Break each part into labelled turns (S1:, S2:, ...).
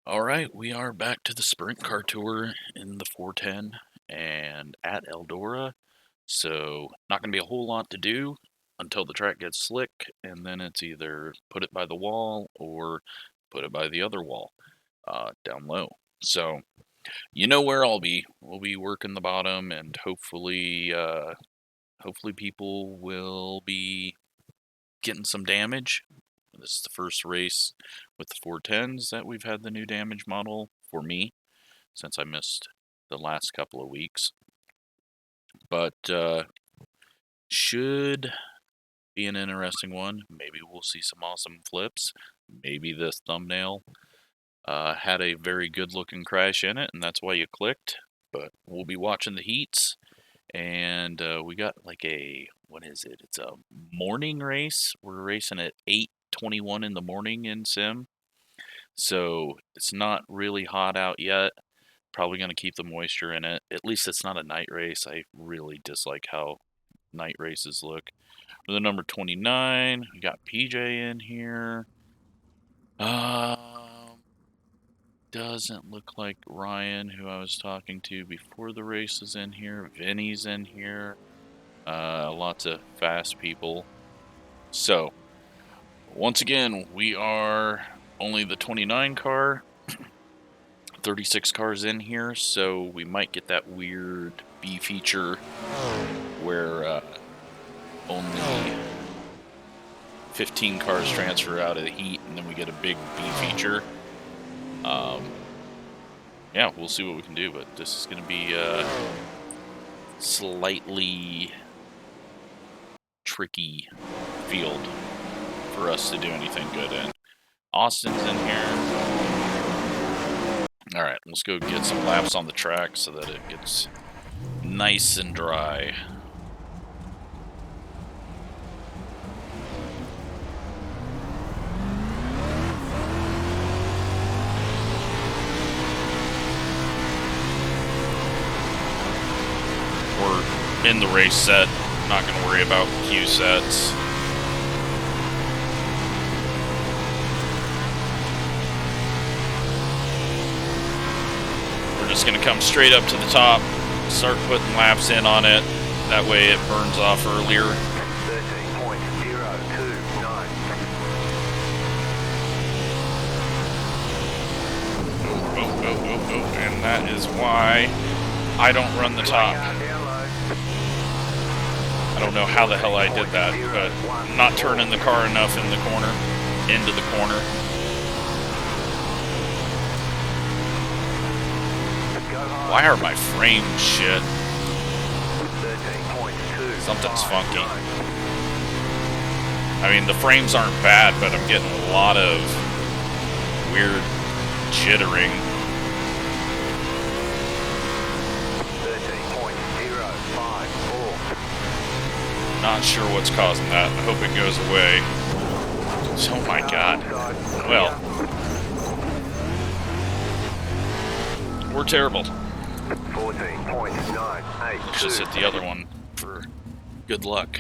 S1: All right, we are back to the sprint car tour in the 410 and at Eldora. So not going to be a whole lot to do until the track gets slick, and then it's either put it by the wall or put it by the other wall down low. So you know where I'll be. We'll be working the bottom, and hopefully people will be getting some damage. This is the first race with the 410s that we've had the new damage model for me since I missed the last couple of weeks. But should be an interesting one. Maybe we'll see some awesome flips. Maybe this thumbnail had a very good looking crash in it, and that's why you clicked. But we'll be watching the heats, and we got like what is it? It's a morning race. We're racing at 8:21 in the morning in sim. So it's not really hot out yet. Probably going to keep the moisture in it. At least it's not a night race. I really dislike how night races look. For the number 29, we got PJ in here. Doesn't look like Ryan, who I was talking to before the race, is in here. Vinny's in here. Lots of fast people. So, once again, we are only the 29 car. 36 cars in here, so we might get that weird B feature where only 15 cars transfer out of the heat, and then we get a big B feature. Yeah, we'll see what we can do, but this is going to be slightly tricky field for us to do anything good in. Austin's in here. Alright, let's go get some laps on the track so that it gets nice and dry. We're in the race set, not going to worry about Q sets. Just going to come straight up to the top, start putting laps in on it, that way it burns off earlier. 13.09. And that is why I don't run the top. I don't know how the hell I did that, but I'm not turning the car enough in the corner, into the corner. Why are my frames shit? Something's funky. I mean, the frames aren't bad, but I'm getting a lot of weird jittering. 13.054. Not sure what's causing that. I hope it goes away. Oh my god. Well, we're terrible. 14.982. Let's just hit the other one for good luck.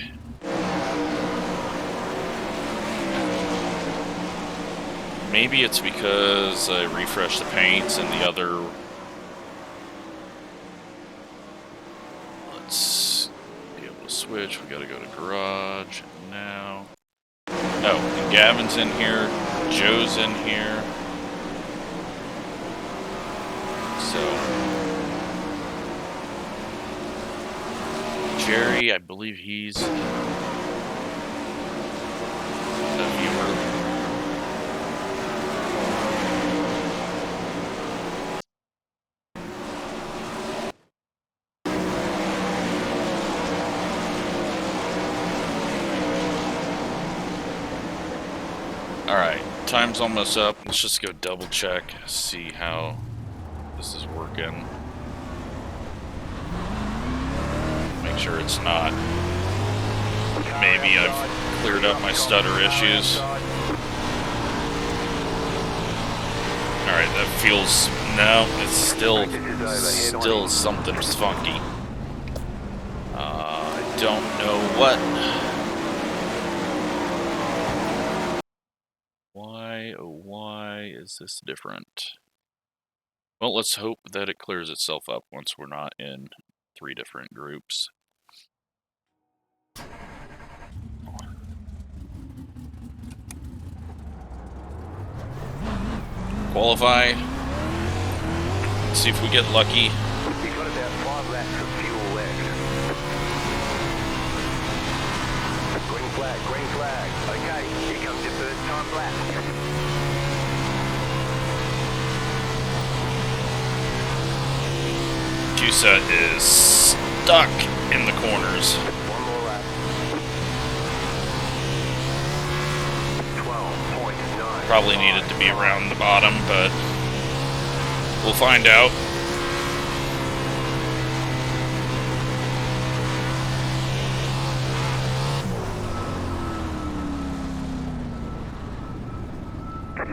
S1: Maybe it's because I refreshed the paints and the other... Let's be able to switch. We gotta go to garage now. Oh, and Gavin's in here. Joe's in here. So... Jerry, I believe he's a viewer. Alright, time's almost up. Let's just go double check, see how this is working. Make sure it's not. Maybe I've cleared up my stutter issues. Alright, that feels... No, it's still something's funky. I don't know what. Why, oh why is this different? Well, let's hope that it clears itself up once we're not in 3 different groups. Qualify. Let's see if we get lucky.
S2: You've got about 5 laps of fuel left. Green flag, green flag. Okay, here comes your first time lap.
S1: Q-Set is stuck in the corners.
S2: One more lap. 12.9.
S1: Probably needed to be around the bottom, but we'll find out.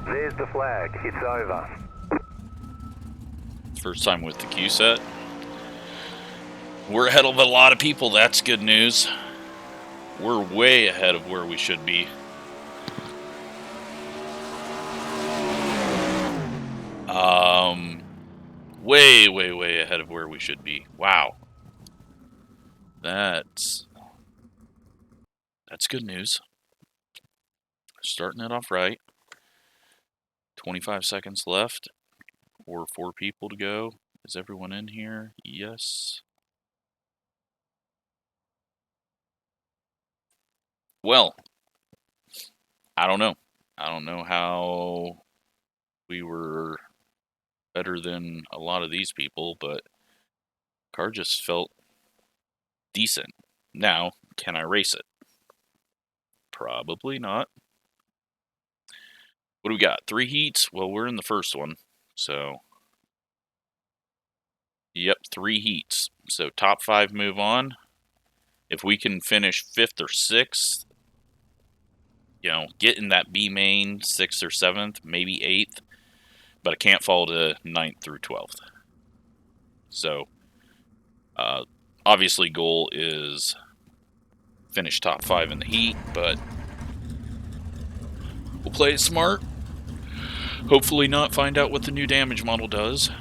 S2: There's the flag. It's over.
S1: First time with the Q-Set. We're ahead of a lot of people. That's good news. We're way ahead of where we should be. Way ahead of where we should be. Wow. That's good news. Starting it off right. 25 seconds left. Or 4 people to go. Is everyone in here? Yes. Well, I don't know. I don't know how we were better than a lot of these people, but car just felt decent. Now, can I race it? Probably not. What do we got? 3 heats? Well, we're in the first one, so yep, 3 heats. So top 5 move on. If we can finish 5th or 6th, you know, get in that B main 6th or 7th, maybe 8th, but I can't fall to 9th through 12th. So, obviously goal is finish top 5 in the heat, but we'll play it smart. Hopefully not find out what the new damage model does.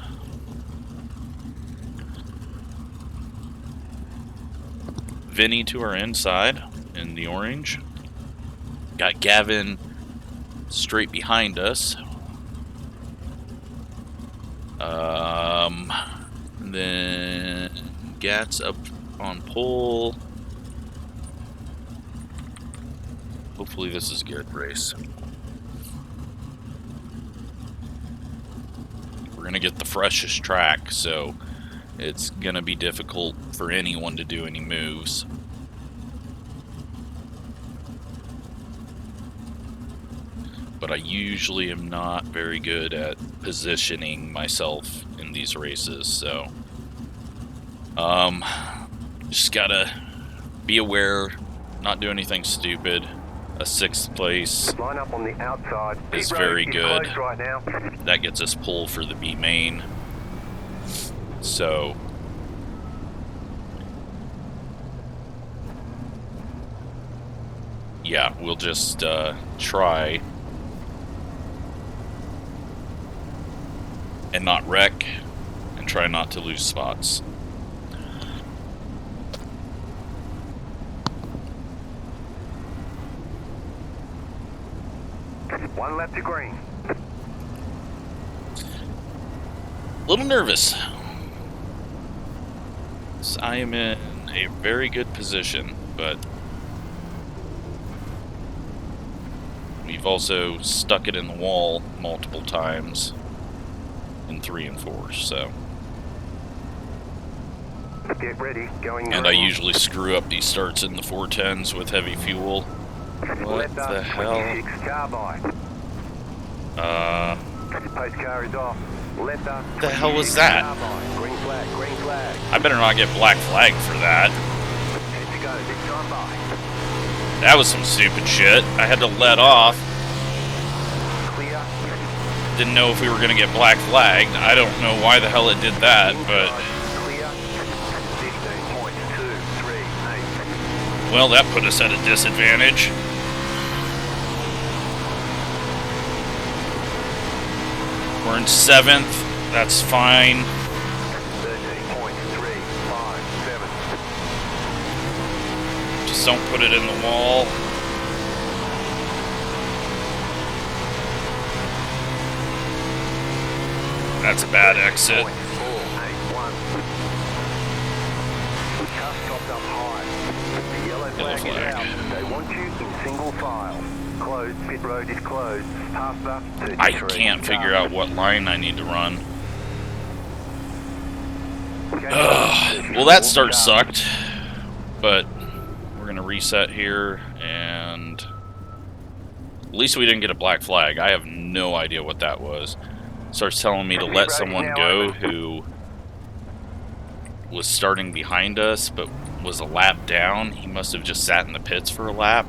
S1: Vinny to our inside in the orange. Got Gavin straight behind us. Then Gats up on pole. Hopefully this is a good race. We're gonna get the freshest track, so it's gonna be difficult for anyone to do any moves. But I usually am not very good at positioning myself in these races, so just gotta be aware, not do anything stupid. A 6th place
S2: Line up on the outside.
S1: is very good.
S2: Right now.
S1: That gets us pull for the B main. So yeah, we'll just try and not wreck and try not to lose spots.
S2: One lap to green.
S1: A little nervous. I am in a very good position, but we've also stuck it in the wall multiple times in 3 and 4, so.
S2: Get ready, going
S1: And I usually screw up these starts in the 410s with heavy fuel. What the hell?
S2: Post car is off.
S1: The hell was that?
S2: Green flag, green flag.
S1: I better not get black flag for that.
S2: Head to go, big time by.
S1: That was some stupid shit. I had to let off.
S2: Clear.
S1: Didn't know if we were going to get black flagged. I don't know why the hell it did that, but
S2: Clear. 15.238.
S1: well, that put us at a disadvantage. We're in 7th. That's fine.
S2: 13.357.
S1: Just don't put it in the wall. That's a bad exit.
S2: 481. Just topped up high. The yellow flag is out. They want you in single file. Closed. Pit road is closed. Pasta 33.
S1: I can't figure out what line I need to run. Well, that start sucked, but we're gonna reset here, and at least we didn't get a black flag. I have no idea what that was. Starts telling me to let someone go who was starting behind us, but was a lap down. He must have just sat in the pits for a lap.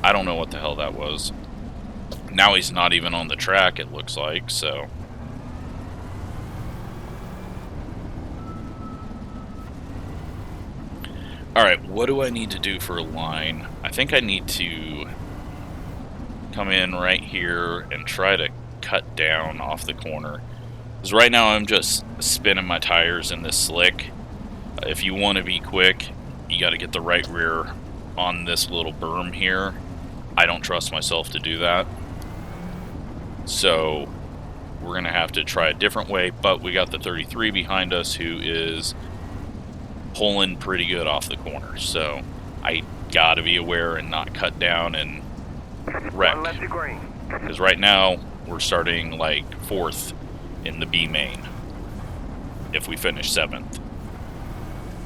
S1: I don't know what the hell that was. Now he's not even on the track, it looks like, so. Alright, what do I need to do for a line? I think I need to come in right here and try to cut down off the corner. Because right now I'm just spinning my tires in this slick. If you want to be quick, you got to get the right rear on this little berm here. I don't trust myself to do that. So we're going to have to try a different way, but we got the 33 behind us who is pulling pretty good off the corner. So I got to be aware and not cut down and wreck. Because right now we're starting like 4th in the B main if we finish 7th.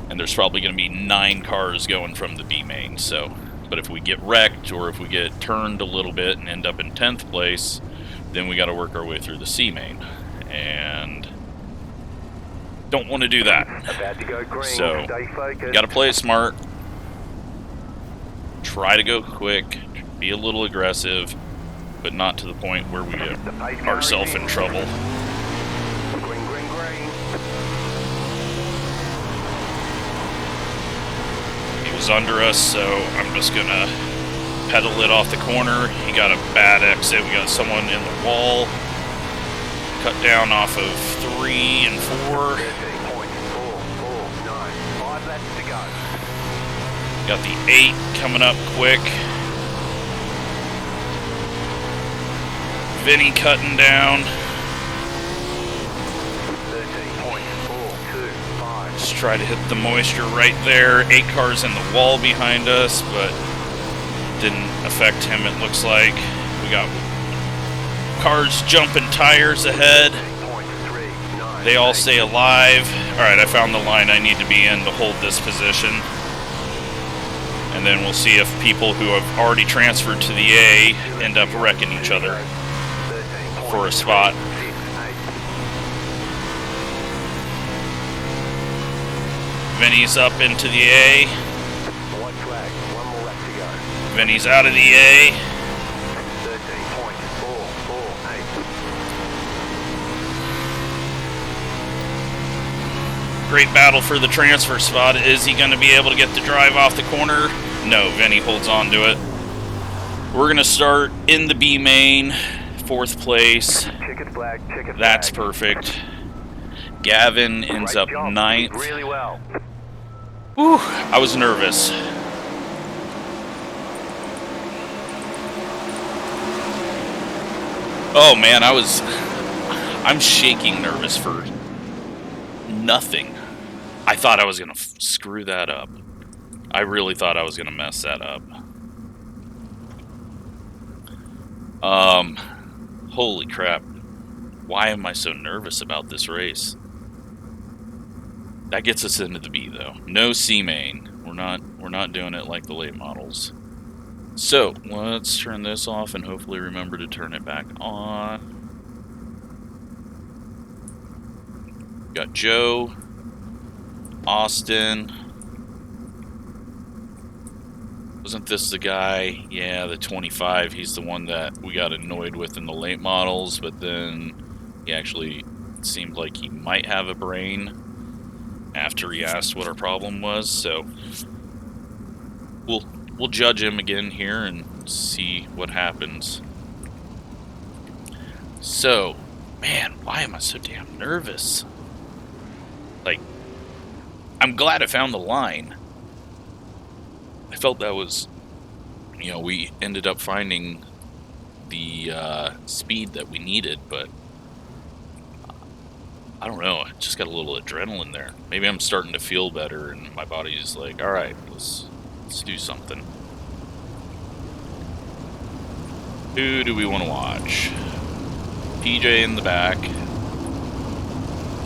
S1: And there's probably going to be 9 cars going from the B main. So, but if we get wrecked or if we get turned a little bit and end up in 10th place, then we got to work our way through the C main. And don't want to do that.
S2: About to go green.
S1: So,
S2: Stay focused.
S1: got to play it smart. Try to go quick. Be a little aggressive, but not to the point where we get ourselves in trouble.
S2: Green, green, green.
S1: He was under us, so I'm just gonna pedal it off the corner. He got a bad exit. We got someone in the wall. Cut down off of 3 and 4.
S2: 13.449. 5 laps to go.
S1: Got the 8 coming up quick. Vinny cutting down.
S2: 13.425.
S1: Just try to hit the moisture right there. 8 cars in the wall behind us, but didn't affect him, it looks like. We got cars jumping tires ahead. They all stay alive. Alright, I found the line I need to be in to hold this position. And then we'll see if people who have already transferred to the A end up wrecking each other for a spot. Vinny's up into the A.
S2: White flag. 1 more lap to go.
S1: Vinny's out of the A.
S2: 13.448.
S1: Great battle for the transfer spot. Is he going to be able to get the drive off the corner? No, Vinny holds on to it. We're going to start in the B main, 4th place.
S2: Checkered flag, checkered flag.
S1: That's perfect. Gavin ends up 9th.
S2: Really well.
S1: Whew, I was nervous. Oh man, I'm shaking nervous for nothing. I thought I was gonna screw that up. I really thought I was gonna mess that up. Holy crap. Why am I so nervous about this race? That gets us into the B though. No C main. We're not doing it like the late models. So let's turn this off and hopefully remember to turn it back on. Got Joe, Austin. Wasn't this the guy? Yeah, the 25. He's the one that we got annoyed with in the late models, but then he actually seemed like he might have a brain after he asked what our problem was. So we'll judge him again here and see what happens. So Man, why am I so damn nervous? Like, I'm glad I found the line. I felt that was, you know, we ended up finding the speed that we needed, but I don't know, I just got a little adrenaline there. Maybe I'm starting to feel better and my body's like, alright, let's do something. Who do we want to watch? PJ in the back.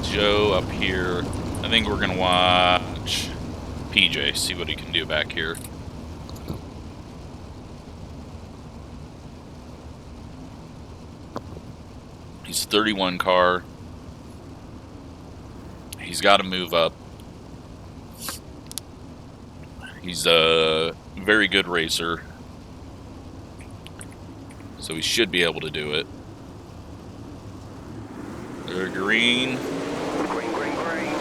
S1: Joe up here. I think we're going to watch PJ, see what he can do back here. He's 31 car. He's got to move up. He's a very good racer, so he should be able to do it. They're green.
S2: Green, green, green.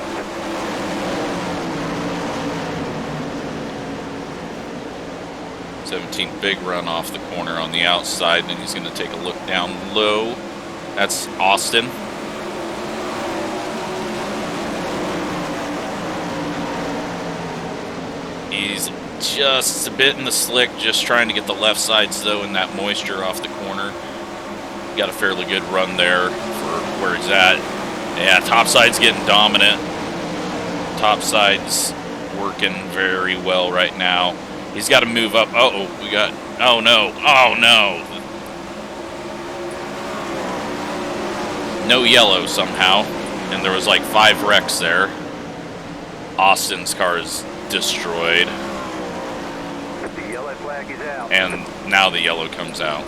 S1: 17th big run off the corner on the outside, and then he's going to take a look down low. That's Austin. He's just a bit in the slick, just trying to get the left sides though in that moisture off the corner. Got a fairly good run there for where he's at. Yeah, top side's getting dominant. Top side's working very well right now. He's got to move up. Uh-oh, we got... Oh, no. Oh, no. No yellow somehow. And there was like 5 wrecks there. Austin's car is destroyed.
S2: The yellow flag is out.
S1: And now the yellow comes out.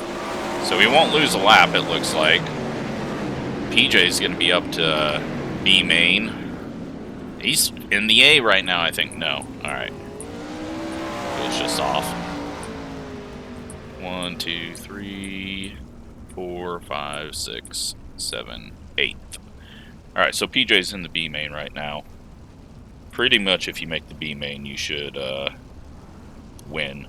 S1: So we won't lose a lap, it looks like. PJ's going to be up to B main. He's in the A right now, I think. No. Alright. It was just off. 1, 2, 3, 4, 5, 6, 7, 8. Alright, so PJ's in the B main right now. Pretty much if you make the B main, you should win.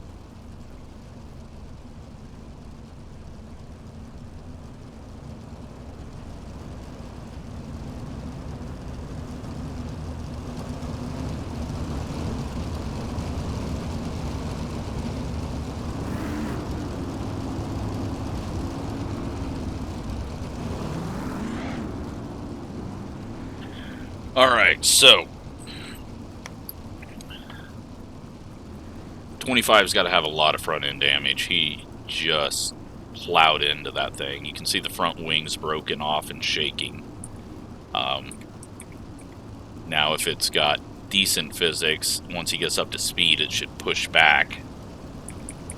S1: Alright, so 25's got to have a lot of front end damage. He just plowed into that thing. You can see the front wings broken off and shaking. Now if it's got decent physics, once he gets up to speed it should push back.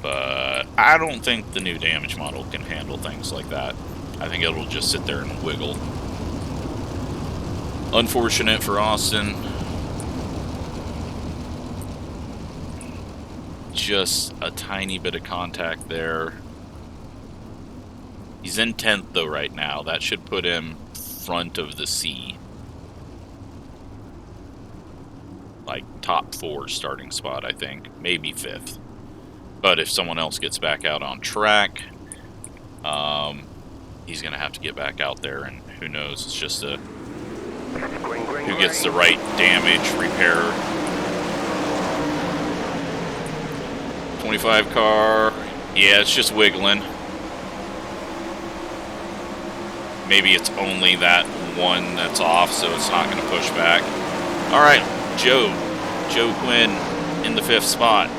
S1: But I don't think the new damage model can handle things like that. I think it'll just sit there and wiggle. Unfortunate for Austin. Just a tiny bit of contact there. He's in 10th though right now. That should put him front of the C. Like top 4 starting spot, I think. Maybe 5th. But if someone else gets back out on track, he's going to have to get back out there, and who knows, it's just a who gets the right damage repair. 25 car, yeah, it's just wiggling. Maybe it's only that one that's off, so it's not going to push back. Alright, Joe Quinn in the 5th spot.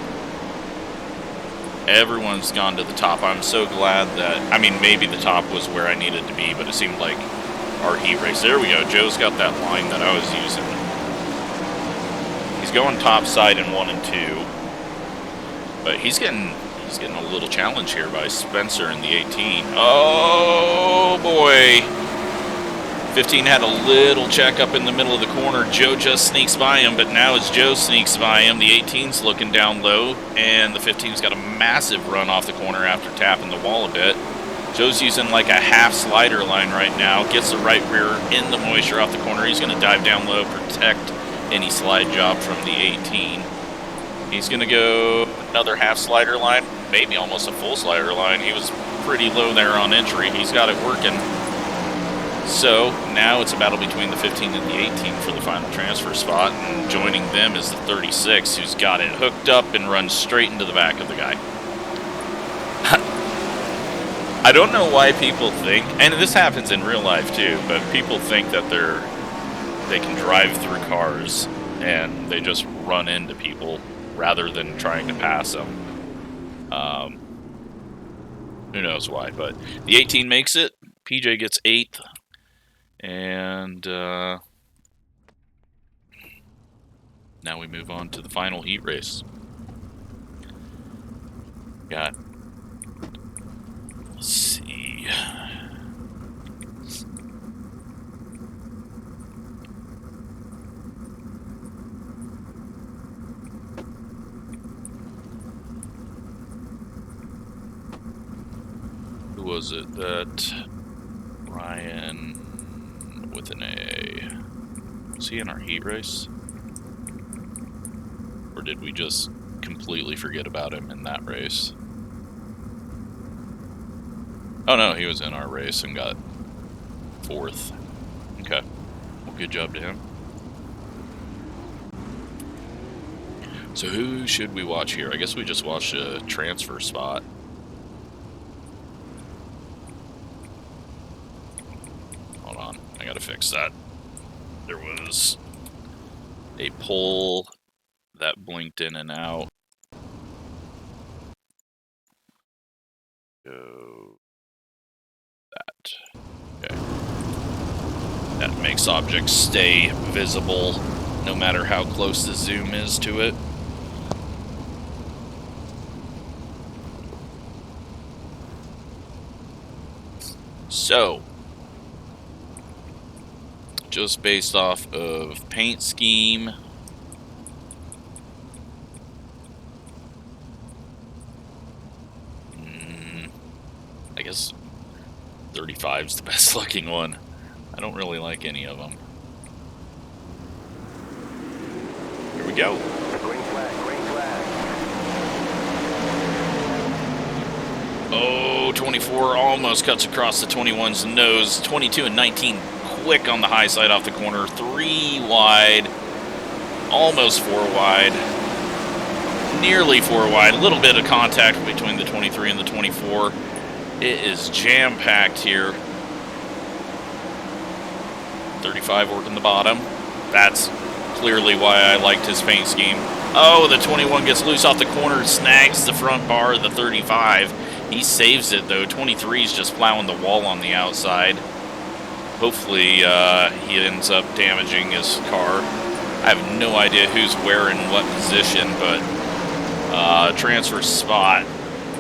S1: Everyone's gone to the top. I'm so glad that, I mean, maybe the top was where I needed to be, but it seemed like our heat race. There we go. Joe's got that line that I was using. He's going top side in 1 and 2. But he's getting a little challenge here by Spencer in the 18. Oh boy. 15 had a little check up in the middle of the corner. Joe just sneaks by him, but now as Joe sneaks by him, the 18's looking down low, and the 15's got a massive run off the corner after tapping the wall a bit. Joe's using like a half slider line right now. Gets the right rear in the moisture off the corner. He's going to dive down low, protect any slide job from the 18. He's going to go another half slider line, maybe almost a full slider line. He was pretty low there on entry. He's got it working. So now it's a battle between the 15 and the 18 for the final transfer spot, and joining them is the 36, who's got it hooked up and runs straight into the back of the guy. I don't know why people think, and this happens in real life too, but people think that they can drive through cars and they just run into people rather than trying to pass them. Who knows why, but the 18 makes it. PJ gets 8th. And now we move on to the final heat race. Let's see. Who was it that Ryan with an A? Was he in our heat race? Or did we just completely forget about him in that race? Oh no, he was in our race and got 4th. Okay. Well, good job to him. So who should we watch here? I guess we just watched a transfer spot. Hold on, I gotta fix that. There was a pole that blinked in and out. Go that. Okay. That makes objects stay visible no matter how close the zoom is to it. So, just based off of paint scheme, I guess 35 is the best looking one. I don't really like any of them. Here we go.
S2: Green flag, green flag.
S1: Oh, 24 almost cuts across the 21's nose. 22 and 19 quick on the high side off the corner. 3 wide. Almost 4 wide. Nearly 4 wide. A little bit of contact between the 23 and the 24. It is jam-packed here. 35 working the bottom. That's clearly why I liked his paint scheme. Oh, the 21 gets loose off the corner, snags the front bar of the 35. He saves it, though. 23 is just plowing the wall on the outside. Hopefully, he ends up damaging his car. I have no idea who's where in what position, but transfer spot.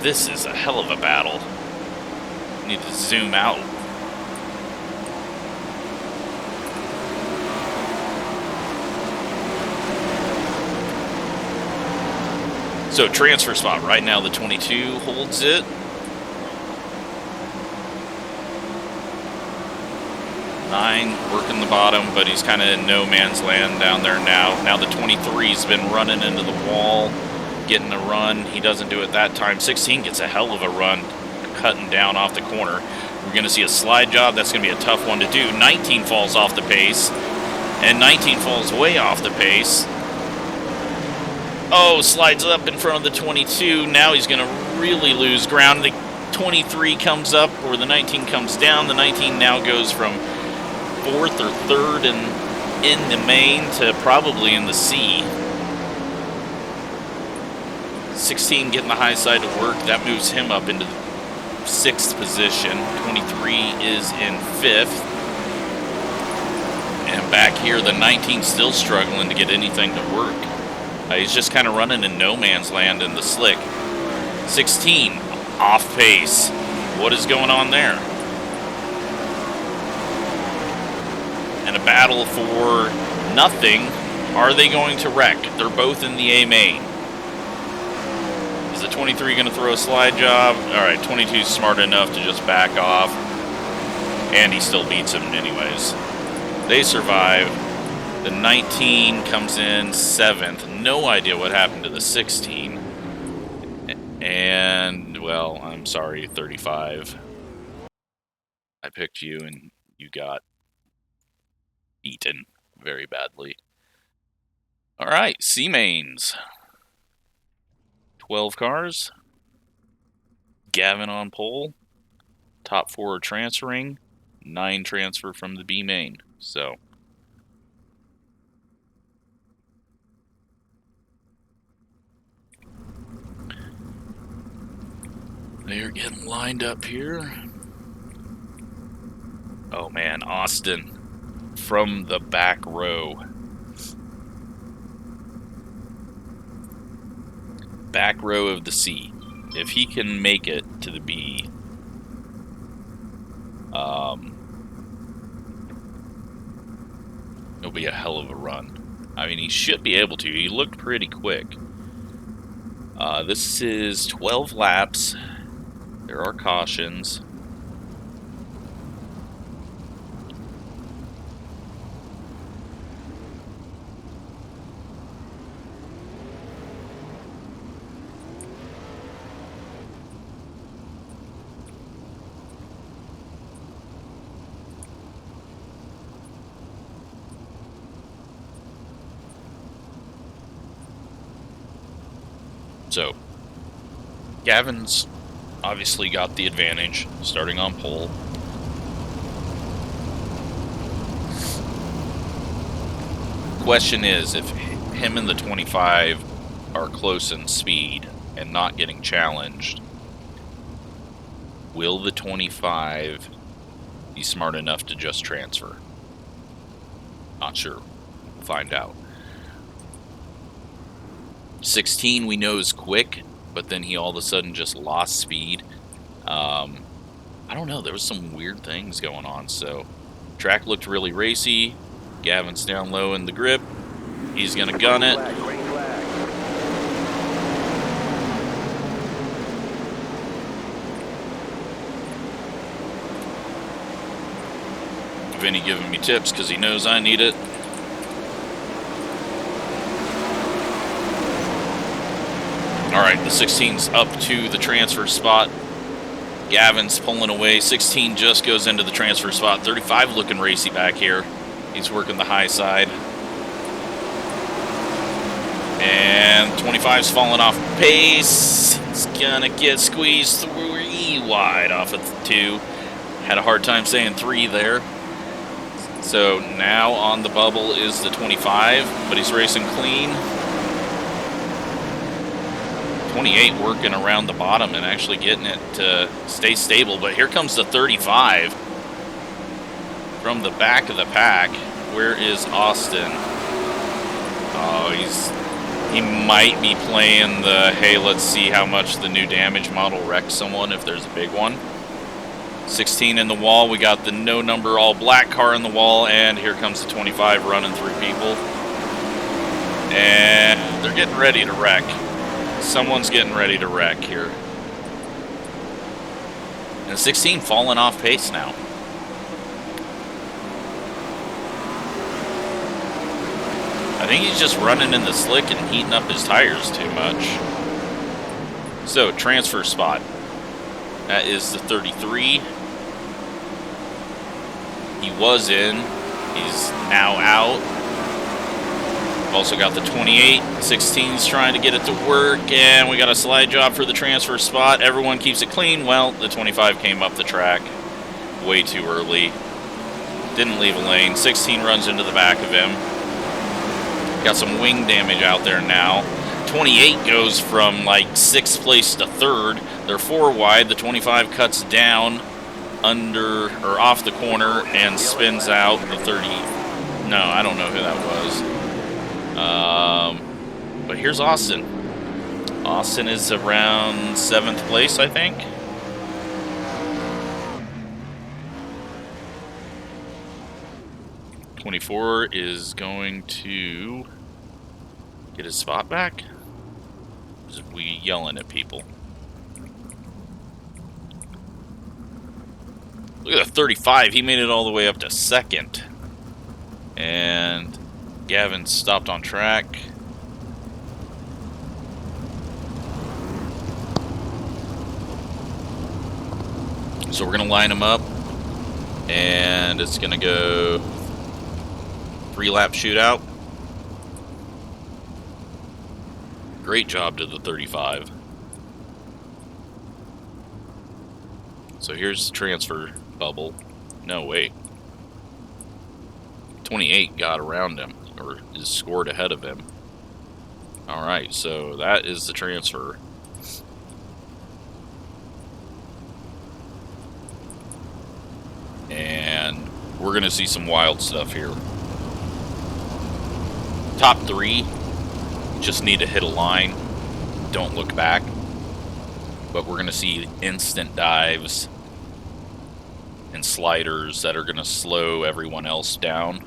S1: This is a hell of a battle. Need to zoom out. So transfer spot right now, the 22 holds it. Nine working the bottom, but he's kind of in no man's land down there now. Now the 23's been running into the wall, getting a run. He doesn't do it that time. 16 gets a hell of a run, cutting down off the corner. We're going to see a slide job. That's going to be a tough one to do. 19 falls off the pace, and 19 falls way off the pace. Oh, slides up in front of the 22. Now he's going to really lose ground. The 23 comes up, or the 19 comes down. The 19 now goes from 4th or 3rd and in the main to probably in the C. 16 getting the high side to work. That moves him up into the 6th position. 23 is in 5th. And back here, the 19 still struggling to get anything to work. He's just kind of running in no man's land in the slick. 16 off pace. What is going on there? And a battle for nothing. Are they going to wreck? They're both in the A main. Is the 23 going to throw a slide job? Alright, 22 is smart enough to just back off. And he still beats him anyways. They survive. The 19 comes in 7th. No idea what happened to the 16. And, well, I'm sorry, 35. I picked you and you got beaten very badly. All right, C-Mains. 12 cars. Gavin on pole. Top 4 are transferring. 9 transfer from the B main. So they're getting lined up here. Oh man, Austin from the back row. Back row of the C. If he can make it to the B, it'll be a hell of a run. I mean, he should be able to. He looked pretty quick. This is 12 laps. There are cautions. So, Gavin's obviously got the advantage, starting on pole. Question is, if him and the 25 are close in speed and not getting challenged, will the 25 be smart enough to just transfer? Not sure. We'll find out. 16 we know is quick, but then he all of a sudden just lost speed. I don't know, there was some weird things going on. So track looked really racy. Gavin's down low in the grip. He's gonna gun it. Vinny giving me tips because he knows I need it. Alright, the 16's up to the transfer spot. Gavin's pulling away. 16 just goes into the transfer spot. 35 looking racy back here. He's working the high side. And 25's falling off pace. It's gonna get squeezed 3 wide off of 2. Had a hard time saying 3 there. So now on the bubble is the 25, but he's racing clean. 28 working around the bottom and actually getting it to stay stable. But here comes the 35 from the back of the pack. Where is Austin? Oh, he might be playing the, hey, let's see how much the new damage model wrecks someone if there's a big one. 16 in the wall. We got the no number all black car in the wall, and here comes the 25 running through people. And they're getting ready to wreck. Someone's getting ready to wreck here. And 16 falling off pace now. I think he's just running in the slick and heating up his tires too much. So, transfer spot. That is the 33. He was in. He's now out. Also got the 28. 16's trying to get it to work, and we got a slide job for the transfer spot. Everyone keeps it clean. Well, the 25 came up the track way too early. Didn't leave a lane. 16 runs into the back of him. Got some wing damage out there now. 28 goes from like 6th place to 3rd. They're 4 wide. The 25 cuts down under or off the corner and spins out the 30. No, I don't know who that was. But here's Austin. Austin is around 7th place, I think. .24 is going to get his spot back. Is we yelling at people? Look at the 35. He made it all the way up to 2nd. And Gavin stopped on track. So we're going to line him up. And it's going to go 3-lap shootout. Great job to the 35. So here's the transfer bubble. No, wait. 28 got around him, or is scored ahead of him. Alright, so that is the transfer. And we're going to see some wild stuff here. Top 3 just need to hit a line. Don't look back. But we're going to see instant dives and sliders that are going to slow everyone else down.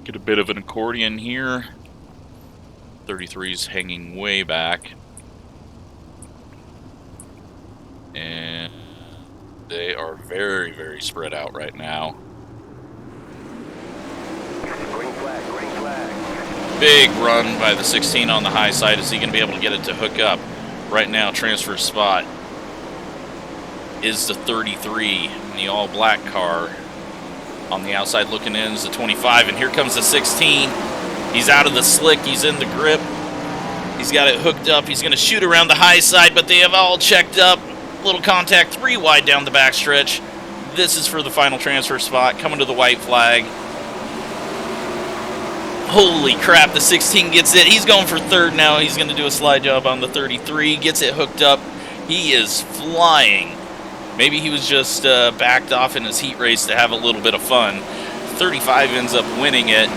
S1: Get a bit of an accordion here. 33's hanging way back. And they are very, very spread out right now.
S2: Green flag, green flag.
S1: Big run by the 16 on the high side. Is he going to be able to get it to hook up? Right now, transfer spot is the 33 in the all-black car. On the outside looking in is the 25, and here comes the 16. He's out of the slick. He's in the grip. He's got it hooked up. He's going to shoot around the high side, but they have all checked up. Little contact, 3 wide down the backstretch. This is for the final transfer spot. Coming to the white flag. Holy crap, the 16 gets it. He's going for third now. He's going to do a slide job on the 33. Gets it hooked up. He is flying. Maybe he was just backed off in his heat race to have a little bit of fun. 35 ends up winning it.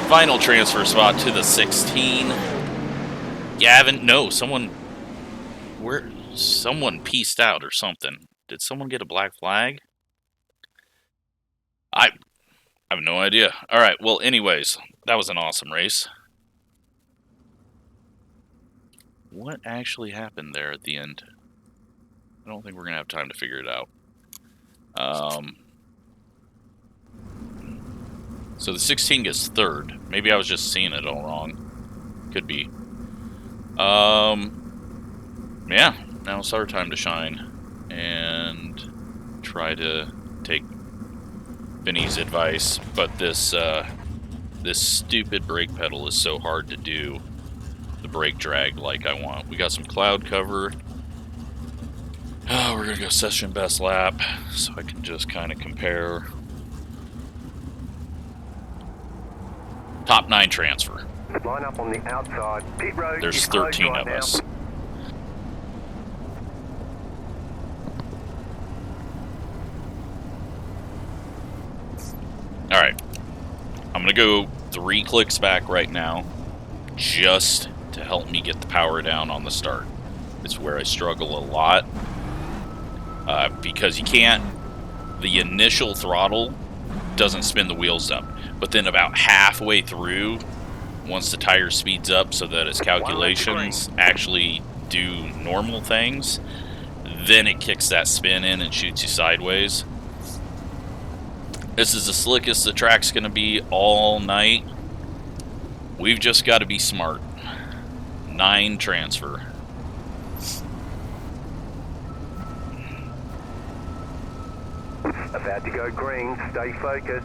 S1: Final transfer spot to the 16. Gavin, no, someone pieced out or something. Did someone get a black flag? I have no idea. All right, well, anyways, that was an awesome race. What actually happened there at the end? I don't think we're going to have time to figure it out. So the 16 gets third. Maybe I was just seeing it all wrong. Could be. Yeah, now it's our time to shine and try to take Vinny's advice. But this stupid brake pedal is so hard to do the brake drag like I want. We got some cloud cover. Oh, we're gonna go session best lap so I can just kind of compare. Top 9 transfer.
S2: Line up on the outside. Pit road.
S1: There's 13 of us. Alright. I'm gonna go 3 clicks back right now just to help me get the power down on the start. It's where I struggle a lot. Because you can't, the initial throttle doesn't spin the wheels up, but then about halfway through, once the tire speeds up so that its calculations actually do normal things, then it kicks that spin in and shoots you sideways. This is the slickest the track's going to be all night. We've just got to be smart. 9 transfer.
S2: About to go green, stay focused.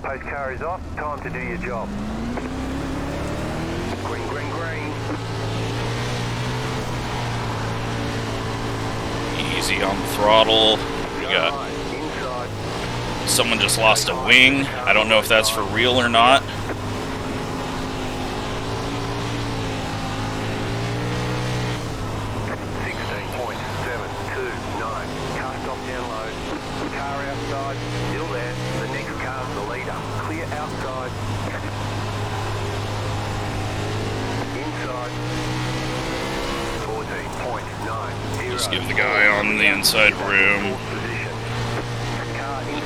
S2: Post car is off, time to do your job. Green, green, green.
S1: Easy on the throttle. We got
S2: inside.
S1: Someone just lost a wing. I don't know if that's for real or not.
S2: 16.729. Car stop down low. Car outside, still there. The next car's the leader. Clear outside. Inside. 14.90.
S1: Just give the guy on the inside room.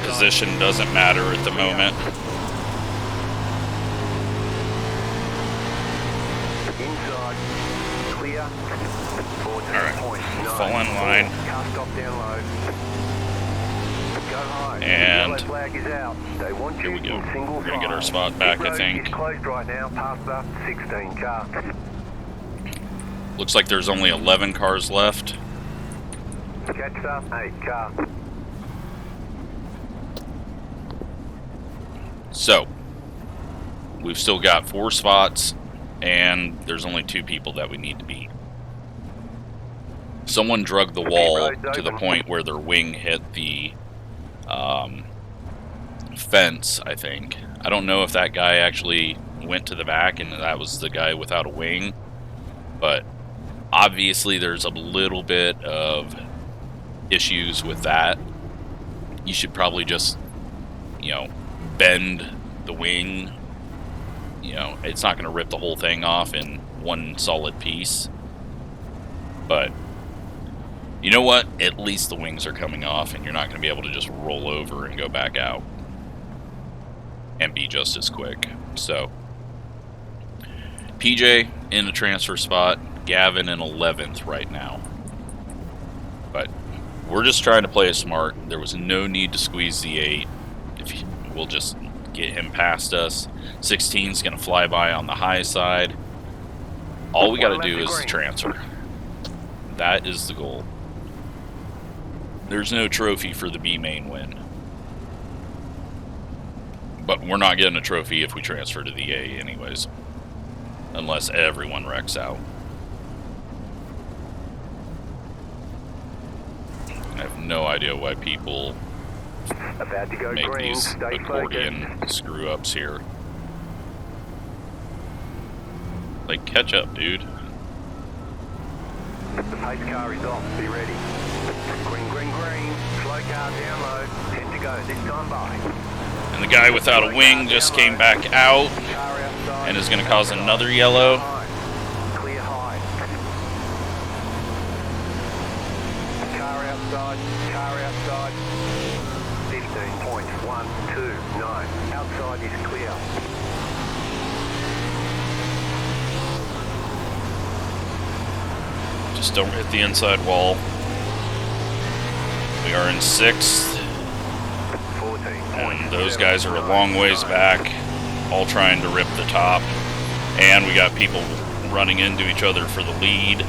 S1: Position doesn't matter at the moment.
S2: Inside. Clear.
S1: Alright, fall in line.
S2: Car stop down low.
S1: And
S2: flag is out. They want
S1: here
S2: you
S1: we go.
S2: in single
S1: We're gonna get our
S2: file.
S1: spot back,
S2: Pit
S1: I
S2: road
S1: think.
S2: is closed right now, past the 16 car.
S1: Looks like there's only 11 cars left.
S2: Catch the 8 car.
S1: So, we've still got 4 spots, and there's only 2 people that we need to beat. Someone drug the wall to the point where their wing hit the fence, I think. I don't know if that guy actually went to the back and that was the guy without a wing, but obviously there's a little bit of issues with that. You should probably just, you know, bend the wing. You know, it's not going to rip the whole thing off in one solid piece, but you know what? At least the wings are coming off and you're not going to be able to just roll over and go back out and be just as quick. So, PJ in the transfer spot, Gavin in 11th right now. But we're just trying to play it smart. There was no need to squeeze the 8. We'll just get him past us. 16's going to fly by on the high side. All we got to do is the transfer. That is the goal. There's no trophy for the B main win. But we're not getting a trophy if we transfer to the A anyways. Unless everyone wrecks out. I have no idea why people
S2: About to go
S1: make
S2: green.
S1: these
S2: Stay
S1: accordion
S2: focused.
S1: screw-ups here. Like, catch up, dude.
S2: The pace car is off. Be ready. Green, green, green. Slow car down low. 10 to go. This time by.
S1: And the guy without a wing just came back out
S2: Car outside.
S1: and is going to cause another yellow.
S2: Clear high. Car outside. Car outside. 15.129. Outside is clear.
S1: Just don't hit the inside wall. We are in 6th.
S2: 14.
S1: And those guys are a long ways back, all trying to rip the top. And we got people running into each other for the lead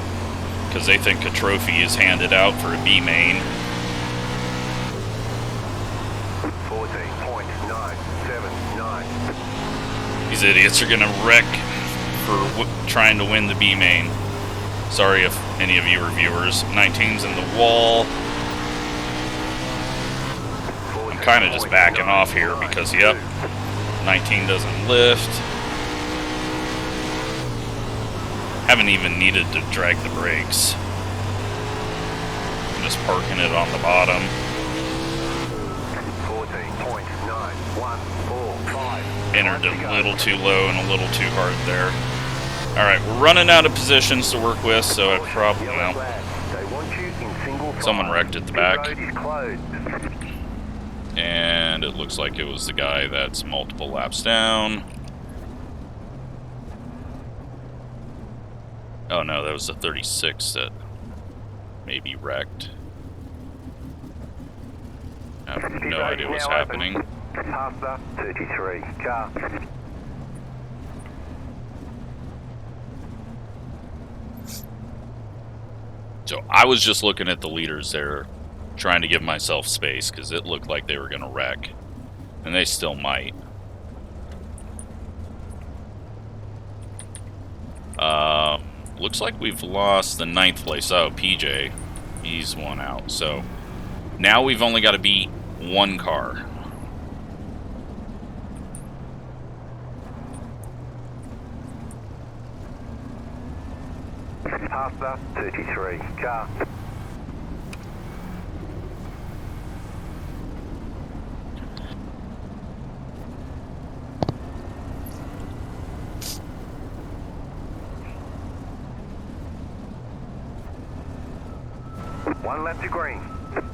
S1: because they think a trophy is handed out for a B main.
S2: 14.979.
S1: These idiots are going to wreck for trying to win the B main. Sorry if any of you are viewers. 19's in the wall. I'm kind of just backing off here because, yep, 19 doesn't lift. Haven't even needed to drag the brakes. I'm just parking it on the bottom.
S2: 14.9145.
S1: Entered a little too low and a little too hard there. Alright, we're running out of positions to work with, so I probably, well, someone wrecked at the back. And it looks like it was the guy that's multiple laps down. Oh no, that was the 36 that maybe wrecked. I have no idea what's happening.
S2: Past the 33 car.
S1: So I was just looking at the leaders there, trying to give myself space because it looked like they were going to wreck. And they still might. Looks like we've lost the 9th place. Oh, PJ. He's one out. So now we've only got to beat one car.
S2: Past the 33 car. One left to green.
S1: What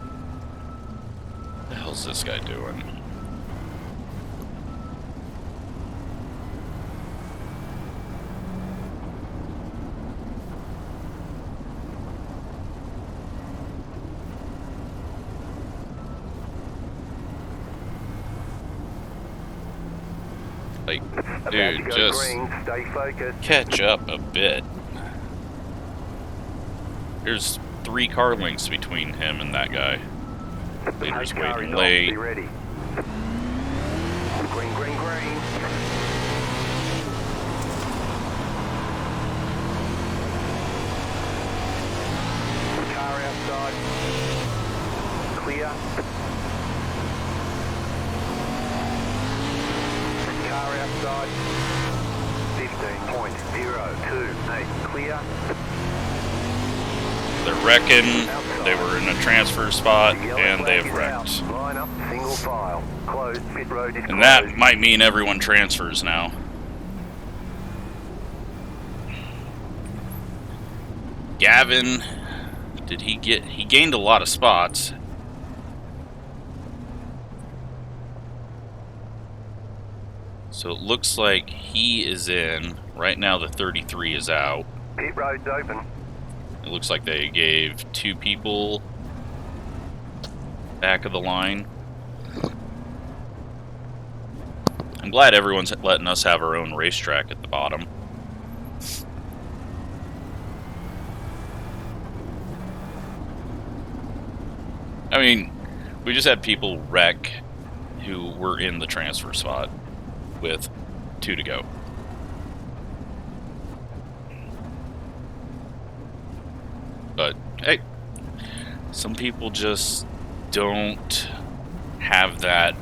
S1: the hell's this guy doing? Dude, just
S2: green. Stay focused.
S1: catch up a bit. There's 3 car lengths between him and that guy. Leader's waiting late.
S2: Be ready. Green, green, green. Car outside. Clear. Car outside. 15.028. Clear.
S1: They're wrecking. They were in a transfer spot, and they have wrecked.
S2: Line up, single file. Closed. Pit road is
S1: And that might mean everyone transfers now. Gavin, he gained a lot of spots. So it looks like he is in. Right now the 33 is out.
S2: Pit road's open.
S1: It looks like they gave 2 people back of the line. I'm glad everyone's letting us have our own racetrack at the bottom. I mean, we just had people wreck who were in the transfer spot with 2 to go. But, hey, some people just don't have that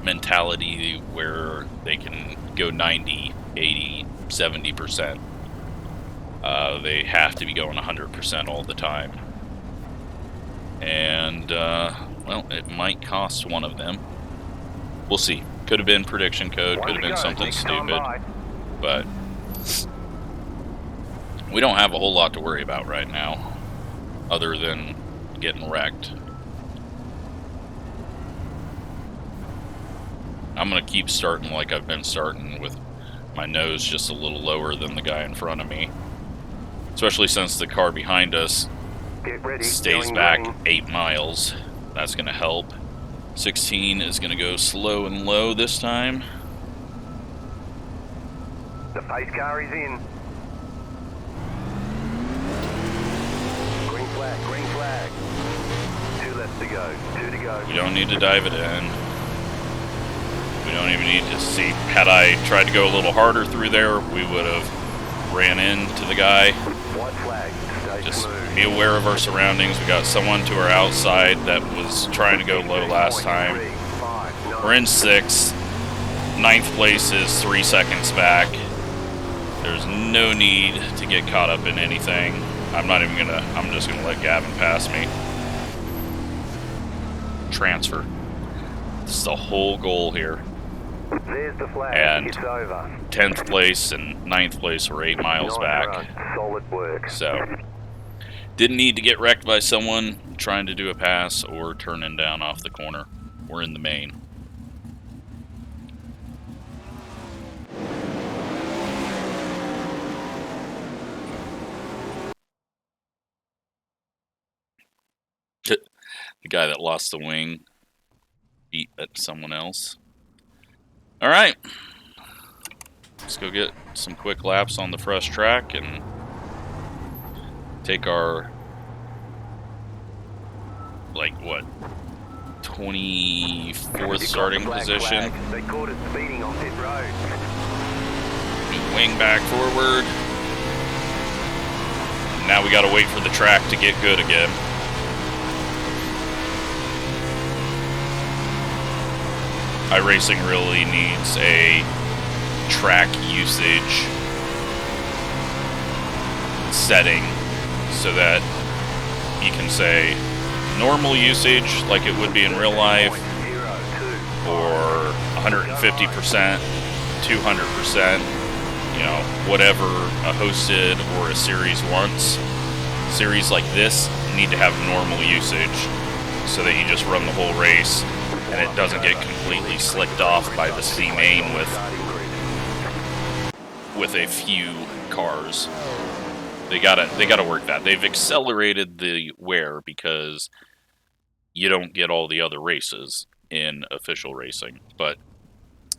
S1: mentality where they can go 90, 80, 70%. They have to be going 100% all the time. And, well, it might cost one of them. We'll see. Could have been prediction code, could have been something stupid. But we don't have a whole lot to worry about right now, other than getting wrecked. I'm going to keep starting like I've been starting, with my nose just a little lower than the guy in front of me. Especially since the car behind us stays back 8 miles. That's going to help. 16 is going to go slow and low this time.
S2: The pace car is in. Green flag, green flag. 2 left to go, 2 to go.
S1: We don't need to dive it in. We don't even need to see. Had I tried to go a little harder through there, we would have ran into the guy.
S2: White flag, stay
S1: Just
S2: smooth.
S1: be aware of our surroundings. We got someone to our outside that was trying to go low last time. We're in 6th. 9th place is 3 seconds back. There's no need to get caught up in anything. I'm just gonna let Gavin pass me. Transfer. This is the whole goal here.
S2: There's the flag.
S1: And
S2: It's over.
S1: 10th place and 9th place were 8 miles back.
S2: Run. Solid work.
S1: So, didn't need to get wrecked by someone trying to do a pass or turning down off the corner. We're in the main. The guy that lost the wing beat someone else. Alright. Let's go get some quick laps on the fresh track and take our, like, what, 24th starting position.
S2: They caught us speeding on pit road.
S1: Wing back forward. Now we gotta wait for the track to get good again. iRacing really needs a track usage setting so that you can say normal usage like it would be in real life, or 150%, 200%, you know, whatever a hosted or a series wants. Series like this need to have normal usage so that you just run the whole race and it doesn't get completely slicked off by the C main with a few cars. They gotta work that. They've accelerated the wear because you don't get all the other races in official racing, but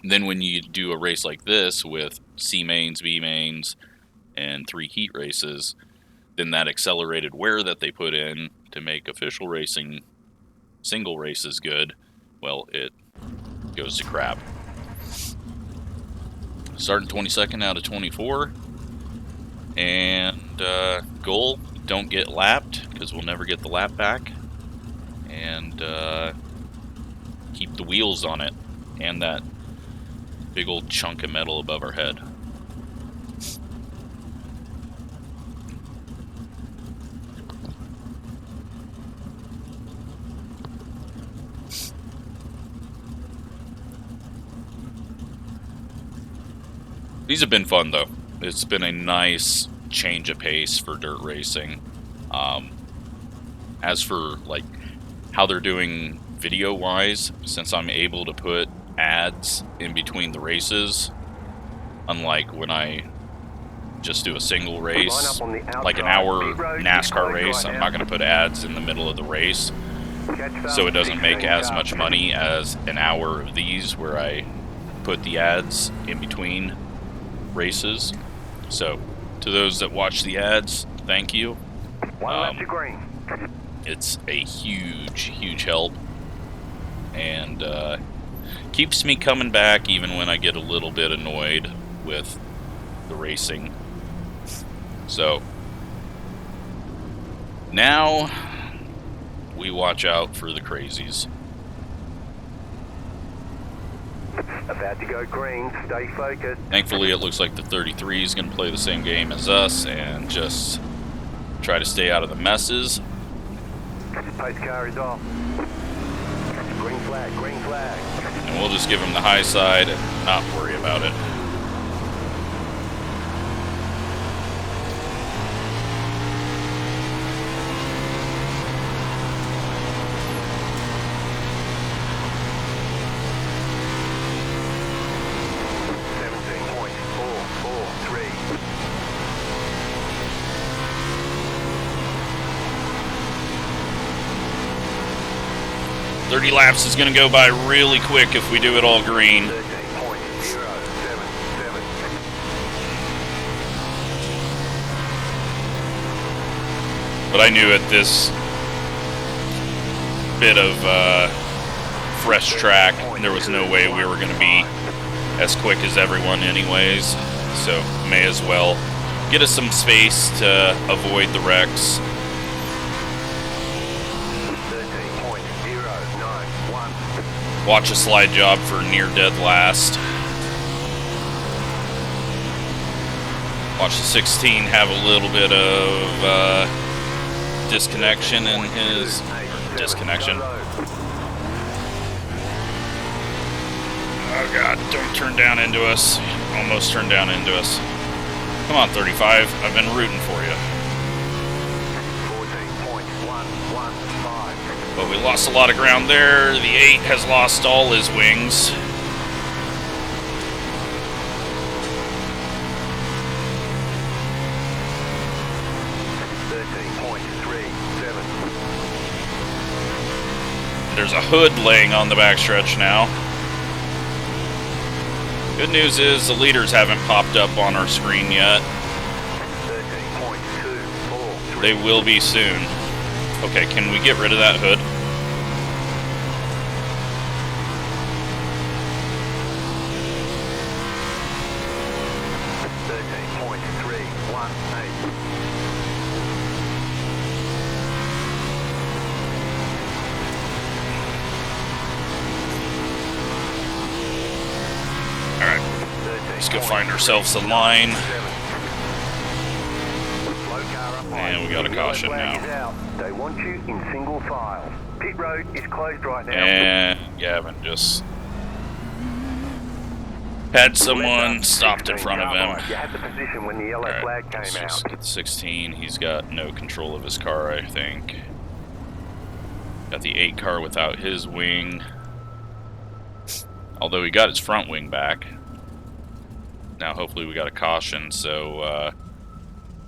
S1: Then when you do a race like this with C mains, B mains, and 3 heat races, then that accelerated wear that they put in to make official racing single races good, well, it goes to crap. Starting 22nd out of 24. And goal, don't get lapped, because we'll never get the lap back. And keep the wheels on it, and that big old chunk of metal above our head. These have been fun, though. It's been a nice change of pace for dirt racing. As for like how they're doing video-wise, since I'm able to put ads in between the races, unlike when I just do a single race, like an hour NASCAR race, I'm not going to put ads in the middle of the race, so it doesn't make as much money as an hour of these where I put the ads in between races. So to those that watch the ads, thank you. It's a huge help, and keeps me coming back even when I get a little bit annoyed with the racing. So now we watch out for the crazies.
S2: About to go green, stay focused.
S1: Thankfully, it looks like the 33 is going to play the same game as us and just try to stay out of the messes.
S2: Pace car is off. Green flag, green flag.
S1: And we'll just give him the high side and not worry about it. .30 laps is going to go by really quick if we do it all green.
S2: 13.077.
S1: But I knew at this bit of fresh track, there was no way we were going to be as quick as everyone anyways. So may as well get us some space to avoid the wrecks. Watch a slide job for near dead last. Watch the 16 have a little bit of disconnection in his disconnection. Oh god, don't turn down into us. Almost turned down into us. Come on, 35. I've been rooting for you. But we lost a lot of ground there. The 8 has lost all his wings. There's a hood laying on the backstretch now. Good news is the leaders haven't popped up on our screen yet. They will be soon. Okay, can we get rid of that hood? Alright, let's go find ourselves a line. And we got a caution now.
S2: They want you in single file. Pit road is closed right now.
S1: And Gavin just had someone stopped in front of him.
S2: You had the position when the yellow flag came out.
S1: Get the 16. He's got no control of his car, I think. Got the 8 car without his wing. Although he got his front wing back. Now hopefully we got a caution, so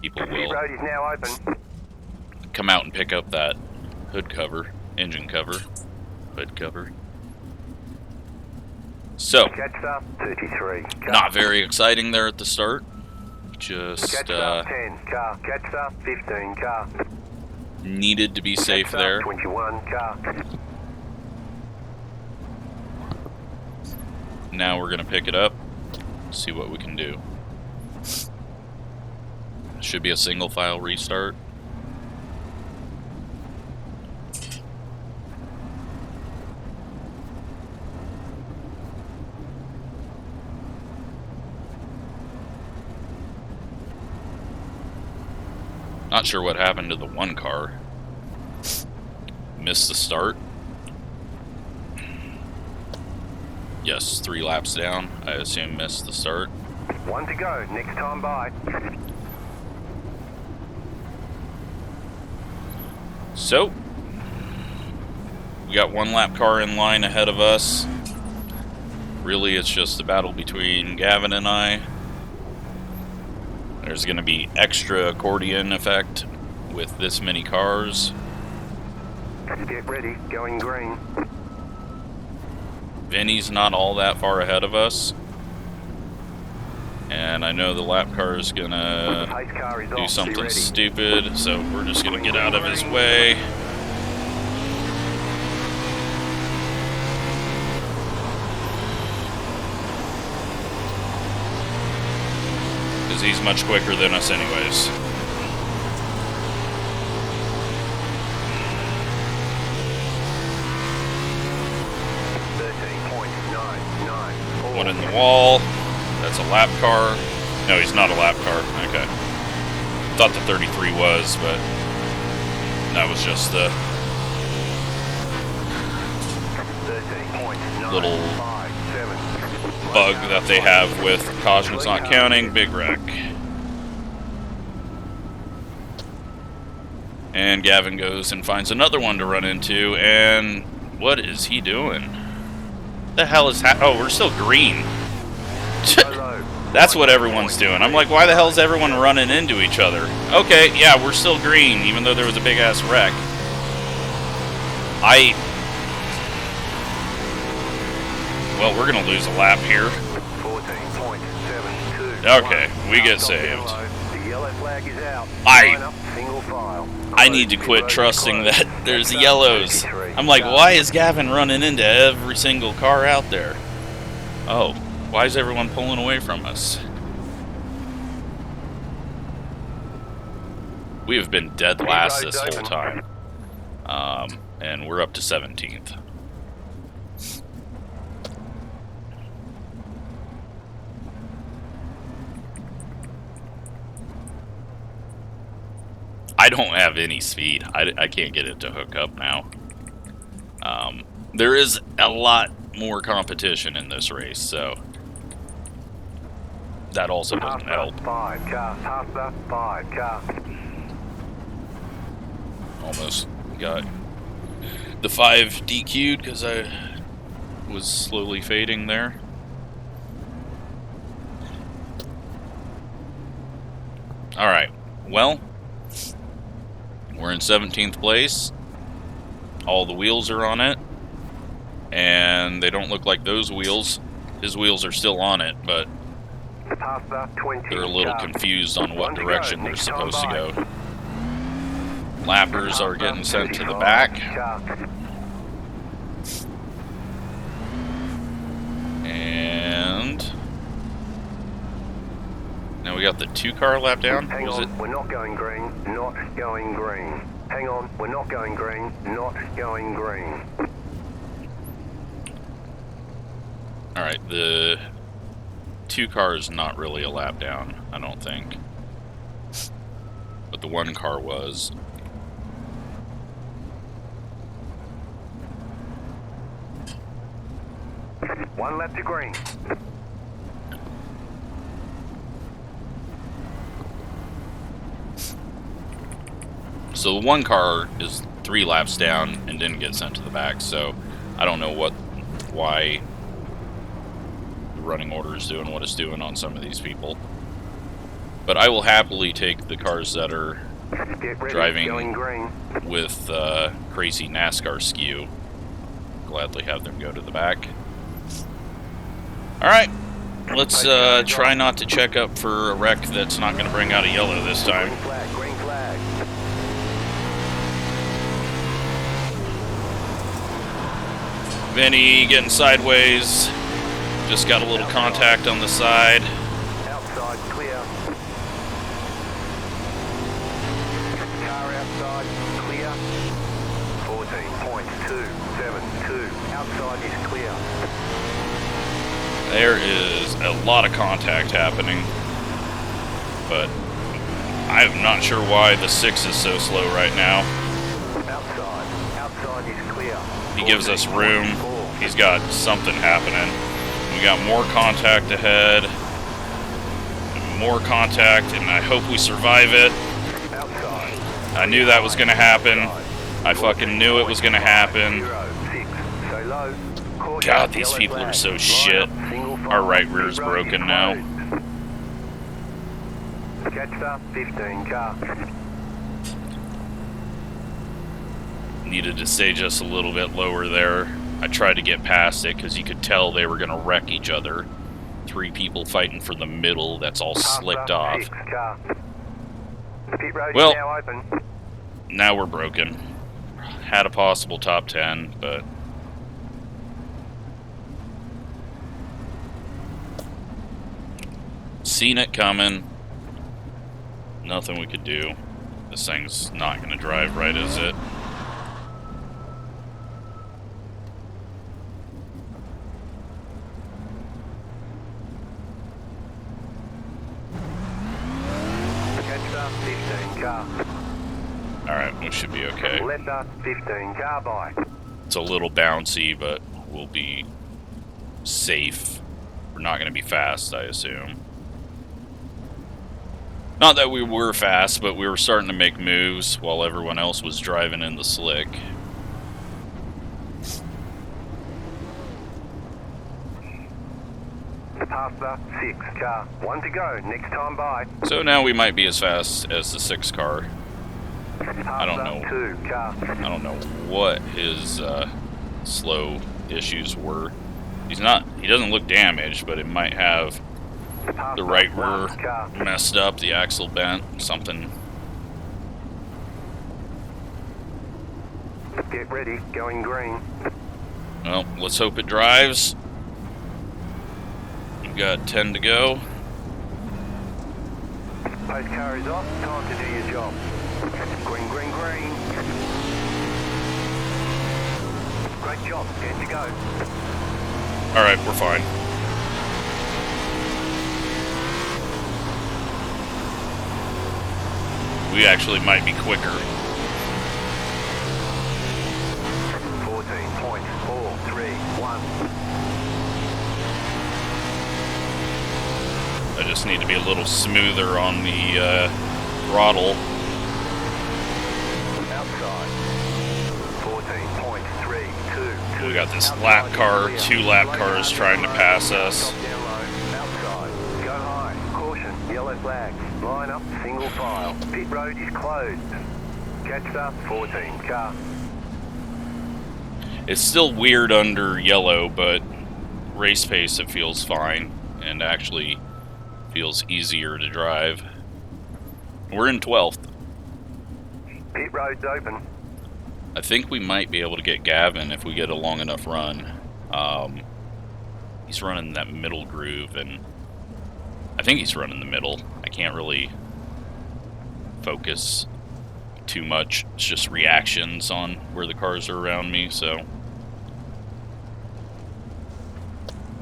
S1: people will
S2: road is now open.
S1: come out and pick up that hood cover, engine cover, hood cover. So,
S2: Catch up 33.
S1: not very exciting there at the start. Just
S2: Catch up 10 car. Catch up 15 car.
S1: needed to be safe
S2: Catch up
S1: there.
S2: 21 car.
S1: Now we're gonna pick it up, see what we can do. Should be a single file restart. Not sure what happened to the one car. Missed the start. Yes, 3 laps down. I assume missed the start.
S2: 1 to go. Next time by.
S1: So, we got 1 lap car in line ahead of us. Really, it's just a battle between Gavin and I. There's going to be extra accordion effect with this many cars.
S2: Get ready. Going green.
S1: Vinny's not all that far ahead of us. And I know the lap car is going to
S2: Pace car is
S1: do
S2: off. Be
S1: something
S2: ready.
S1: stupid, so we're just going to get out of his way. Because he's much quicker than us anyways. One in the wall. That's a lap car. No, he's not a lap car. Okay. Thought the 33 was, but that was just the little bug that they have with cautions not counting. Big wreck. And Gavin goes and finds another one to run into, and what is he doing? The hell is oh, we're still green. That's what everyone's doing. I'm like, why the hell is everyone running into each other? Okay, yeah, we're still green, even though there was a big-ass wreck. Well, we're going to lose a lap here.
S2: 14.72.
S1: Okay, we get saved.
S2: The yellow flag is out. Single file.
S1: I need to quit trusting that there's yellows. I'm like, why is Gavin running into every single car out there? Oh. Why is everyone pulling away from us? We have been dead last this whole time. And we're up to 17th. I don't have any speed. I can't get it to hook up now. There is a lot more competition in this race, so that also doesn't help.
S2: 5 car. Pasta 5 car.
S1: Almost got the 5 DQ'd because I was slowly fading there. Alright, well, we're in 17th place. All the wheels are on it. And they don't look like those wheels. His wheels are still on it, but they're a little confused on what direction they're supposed to go. Lappers are getting sent to the back. And now we got the 2-car lap down.
S2: Hang on, we're not going green, not going green. Hang on, we're not going green, not going green.
S1: Alright, the 2-car is not really a lap down, I don't think. But the 1-car was.
S2: One lap to green.
S1: So the 1-car is 3 laps down and didn't get sent to the back, so I don't know why the running order is doing what it's doing on some of these people. But I will happily take the cars that are driving with crazy NASCAR skew. Gladly have them go to the back. Alright, let's try not to check up for a wreck that's not going to bring out a yellow this time.
S2: Green flag, green flag.
S1: Vinny getting sideways. Just got a little contact on the side.
S2: Outside, clear. Car outside, clear. 14.272. Outside is clear.
S1: There is a lot of contact happening. But I'm not sure why the 6 is so slow right now.
S2: Outside is clear.
S1: He gives us room. He's got something happening. We got more contact ahead. More contact, and I hope we survive it. I knew that was going to happen. I fucking knew it was going to happen. God, these people are so shit. Our right rear's broken now.
S2: Catch up, 15 car.
S1: Needed to stay just a little bit lower there. I tried to get past it because you could tell they were going to wreck each other. 3 people fighting for the middle, that's all slicked off. Well, now we're broken. Had a possible top 10, but... seen it coming. Nothing we could do. This thing's not going to drive right, is it? Alright, we should be okay. It's a little bouncy, but we'll be safe. We're not going to be fast, I assume. Not that we were fast, but we were starting to make moves while everyone else was driving in the slick.
S2: Past the 6 car. 1 to go. Next time by.
S1: So now we might be as fast as the 6 car. I don't know.
S2: 2 car.
S1: I don't know what his slow issues were. He's not. He doesn't look damaged, but it might have the right rear messed up, the axle bent, something.
S2: Get ready. Going green.
S1: Well, let's hope it drives. We've got 10 to go.
S2: Post car is off. Time to do your job. Green, green, green. Great job. 10 to go.
S1: Alright, we're fine. We actually might be quicker.
S2: 14.431.
S1: I just need to be a little smoother on the throttle.
S2: Outside. 14.322.
S1: We got this lap car, 2 lap cars trying to pass us.
S2: Outside. Go high. Caution. Yellow flag. Line up. Single file. Pit road is closed. Catch up. 14 car.
S1: It's still weird under yellow, but race pace it feels fine and actually feels easier to drive. We're in 12th.
S2: Pit road's open.
S1: I think we might be able to get Gavin if we get a long enough run. He's running that middle groove, and I think he's running the middle. I can't really focus too much. It's just reactions on where the cars are around me, so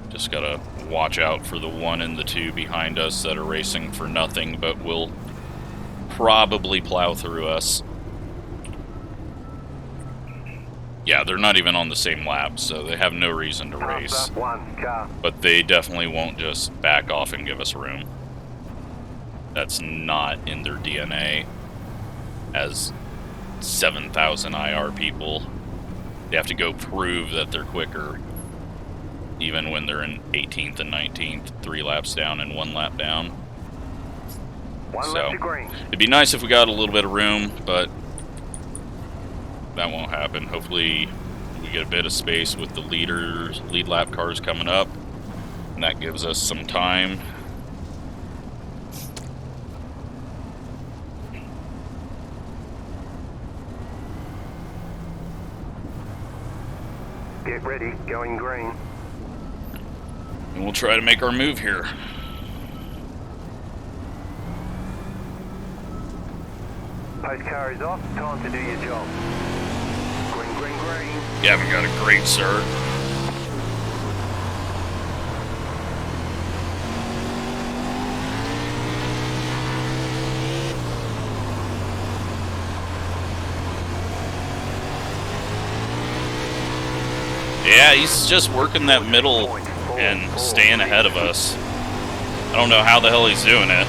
S1: just gotta watch out for the 1 and the 2 behind us that are racing for nothing, but will probably plow through us. Yeah, they're not even on the same lap, so they have no reason to race. But they definitely won't just back off and give us room. That's not in their DNA. As 7,000 IR people, they have to go prove that they're quicker, even when they're in 18th and 19th, 3 laps down and 1 lap down. So, it'd be nice if we got a little bit of room, but that won't happen. Hopefully we get a bit of space with the lead lap cars coming up. And that gives us some time.
S2: Get ready, going green.
S1: And we'll try to make our move here.
S2: Post car is off, time to do your job. Green, green, green.
S1: Gavin got a great start. Yeah, he's just working that middle and staying ahead of us. I don't know how the hell he's doing it.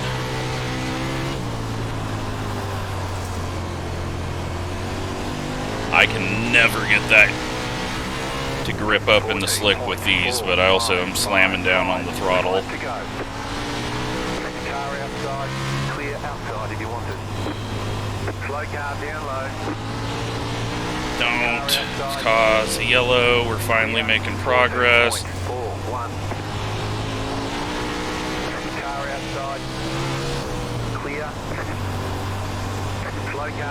S1: I can never get that to grip up in the slick with these, but I also am slamming down on the throttle.
S2: Car outside, clear outside if you want it. Slow car down low.
S1: Don't cause a yellow. We're finally making progress.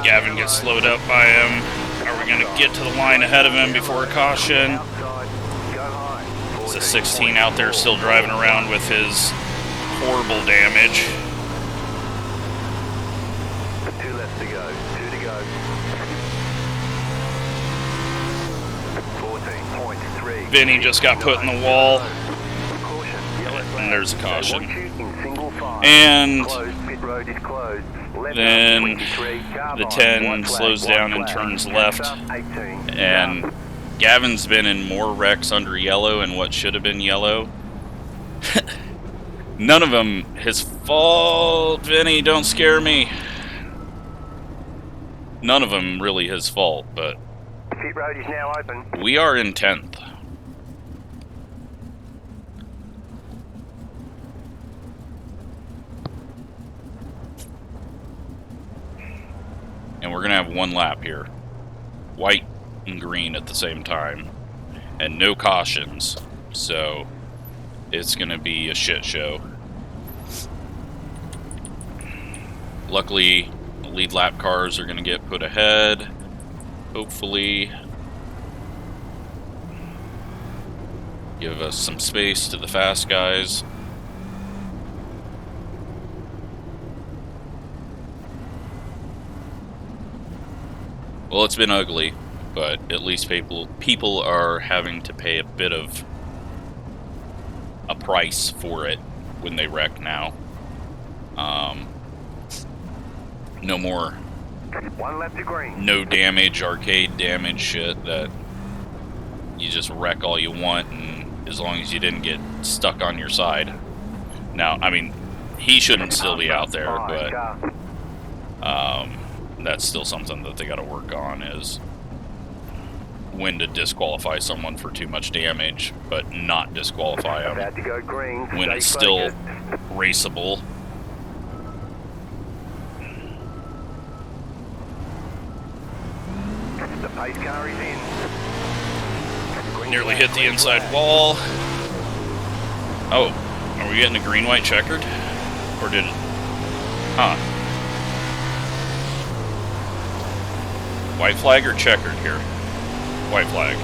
S1: Gavin gets slowed up by him. Are we going to get to the line ahead of him before a caution? It's a 16 out there still driving around with his horrible damage.
S2: 2 left to go. 2 to go. 14.3.
S1: Vinny just got put in the wall. And there's a caution. And then the 10 slows down and turns left. And Gavin's been in more wrecks under yellow and what should have been yellow. None of them his fault. Vinny, don't scare me. None of them really his fault, but
S2: Pit road is now open.
S1: we are in 10th. And we're going to have one lap here. White and green at the same time. And no cautions. So it's going to be a shit show. Luckily, the lead lap cars are going to get put ahead. Hopefully. Give us some space to the fast guys. Well, it's been ugly, but at least people are having to pay a bit of a price for it when they wreck now. No more
S2: 1 left to green.
S1: no damage, arcade damage shit that you just wreck all you want, and as long as you didn't get stuck on your side. Now, I mean, he shouldn't still be out there, but that's still something that they got to work on, is when to disqualify someone for too much damage, but not disqualify them
S2: About to go green.
S1: when
S2: Stay
S1: it's still
S2: focused.
S1: raceable.
S2: The pace car is in. Green
S1: Nearly
S2: flag,
S1: hit the
S2: green
S1: inside
S2: flag.
S1: wall. Oh, are we getting a green-white checkered? Or did it? Huh. White flag or checkered here? White flag.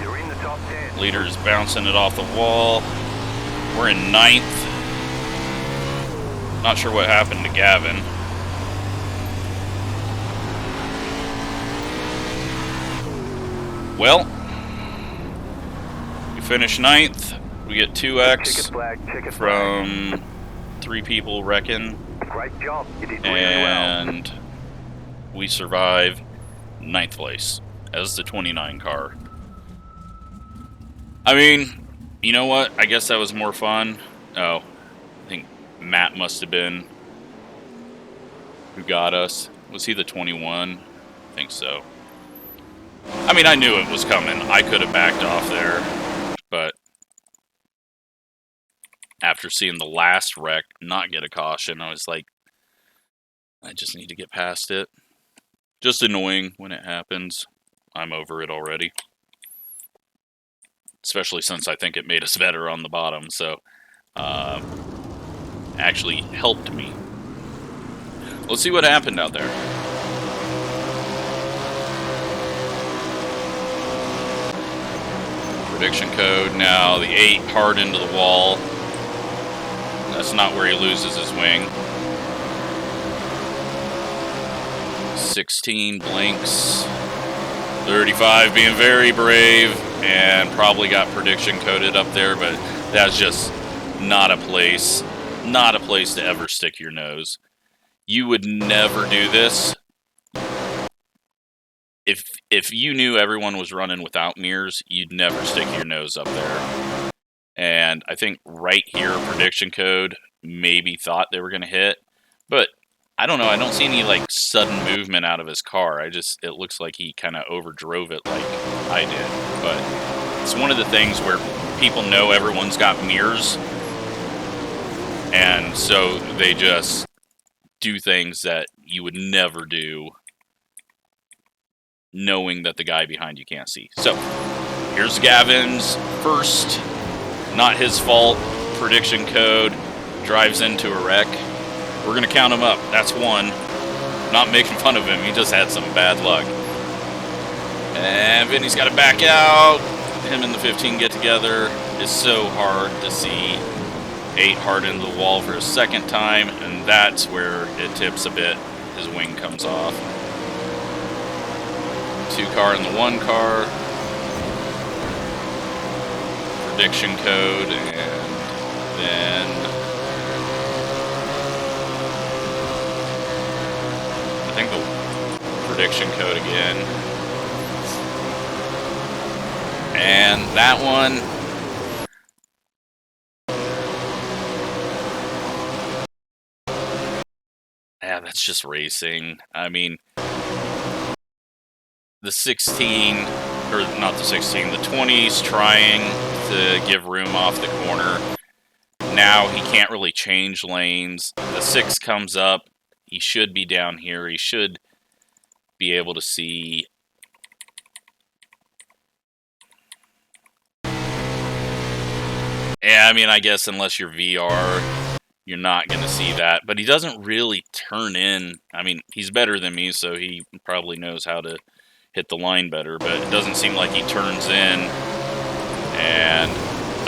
S2: You're in the top 10.
S1: Leader's bouncing it off the wall. We're in 9th. Not sure what happened to Gavin. Well, we finish 9th. We get 2x
S2: Ticket flag, ticket flag.
S1: from 3 people wrecking.
S2: Great job. You did really well.
S1: And we survive 9th place as the 29 car. I mean, you know what? I guess that was more fun. Oh, I think Matt must have been who got us. Was he the 21? I think so. I mean, I knew it was coming. I could have backed off there, but after seeing the last wreck not get a caution, I was like, I just need to get past it. Just annoying when it happens. I'm over it already. especially since I think it made us better on the bottom. So actually helped me. Let's see what happened out there. Prediction code. Now the 8 hard into the wall. That's not where he loses his wing. 16 blinks. 35 being very brave and probably got prediction coded up there, but that's just not a place to ever stick your nose. You would never do this. If you knew everyone was running without mirrors, you'd never stick your nose up there. And I think right here, prediction code maybe thought they were going to hit, but I don't know. I don't see any like sudden movement out of his car. It looks like he kind of overdrove it like I did. But it's one of the things where people know everyone's got mirrors, and so they just do things that you would never do, knowing that the guy behind you can't see. So here's Gavin's first, not his fault, prediction code, drives into a wreck. We're going to count him up. That's one. Not making fun of him. He just had some bad luck. And Vinny's got to back out. Him and the 15 get together. It's so hard to see 8 hard into the wall for a second time, and that's where it tips a bit. His wing comes off. 2 car and the 1 car. Prediction code, and then I think the prediction code again. And that one. Yeah, that's just racing. I mean, the 16, or not the 16, the 20's trying to give room off the corner. Now he can't really change lanes. The 6 comes up. He should be down here. He should be able to see. Yeah, I mean, I guess unless you're VR, you're not going to see that. But he doesn't really turn in. I mean, he's better than me, so he probably knows how to hit the line better. But it doesn't seem like he turns in and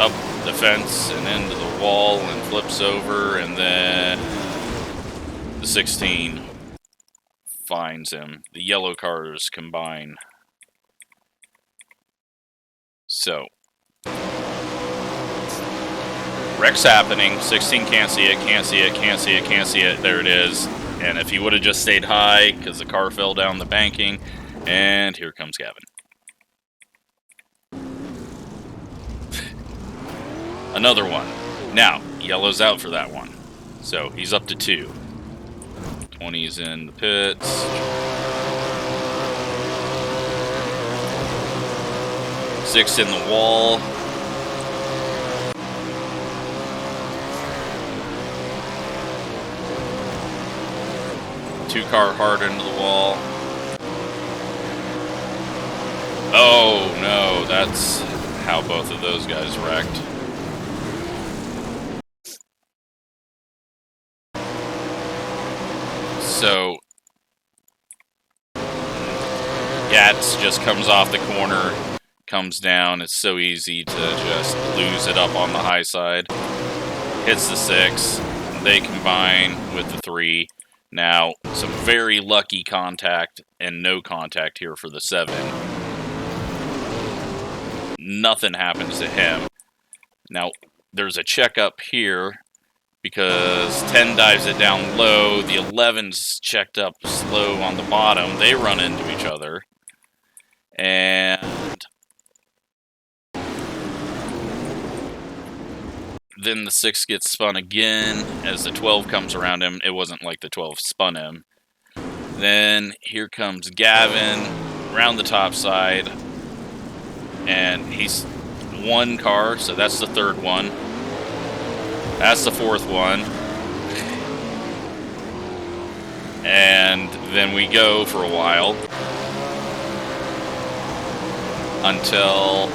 S1: up the fence and into the wall and flips over. And then the 16 finds him. The yellow cars combine. So wreck's happening. 16 can't see it, can't see it, can't see it, can't see it. There it is. And if he would have just stayed high, because the car fell down the banking, and here comes Gavin. Another one. Now, yellow's out for that one. So he's up to 2. 20's in the pits. Six in the wall. Two car hard into the wall. Oh no, that's how both of those guys wrecked. So Gats just comes off the corner, comes down. It's so easy to just lose it up on the high side. Hits the 6. They combine with the 3. Now, some very lucky contact and no contact here for the 7. Nothing happens to him. Now, there's a check up here because 10 dives it down low. The 11's checked up slow on the bottom. They run into each other. And then the 6 gets spun again as the 12 comes around him. It wasn't like the 12 spun him. Then here comes Gavin around the top side. And he's 1 car, so that's the 3rd one. That's the 4th one. And then we go for a while until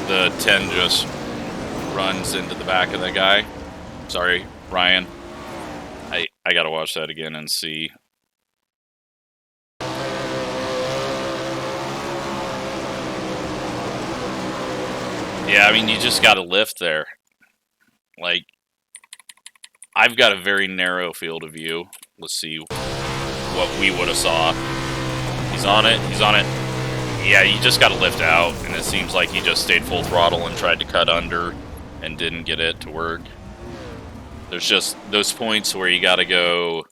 S1: the 10 just runs into the back of the guy. Sorry, Ryan. I gotta watch that again and see. Yeah, I mean, you just gotta lift there. Like, I've got a very narrow field of view. Let's see what we would have saw. He's on it, he's on it. Yeah, you just gotta lift out, and it seems like he just stayed full throttle and tried to cut under and didn't get it to work. There's just those points where you gotta go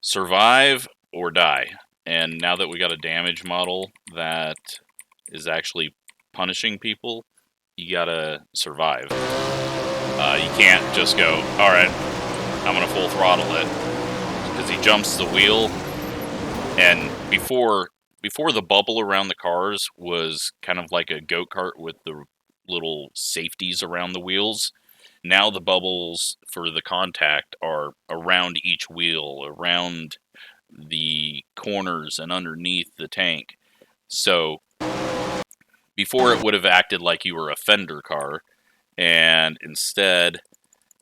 S1: survive or die. And now that we got a damage model that is actually punishing people, you gotta survive. You can't just go, alright, I'm gonna full throttle it. Because he jumps the wheel, and before the bubble around the cars was kind of like a go-kart with the little safeties around the wheels. Now the bubbles for the contact are around each wheel, around the corners and underneath the tank. So before it would have acted like you were a fender car, and instead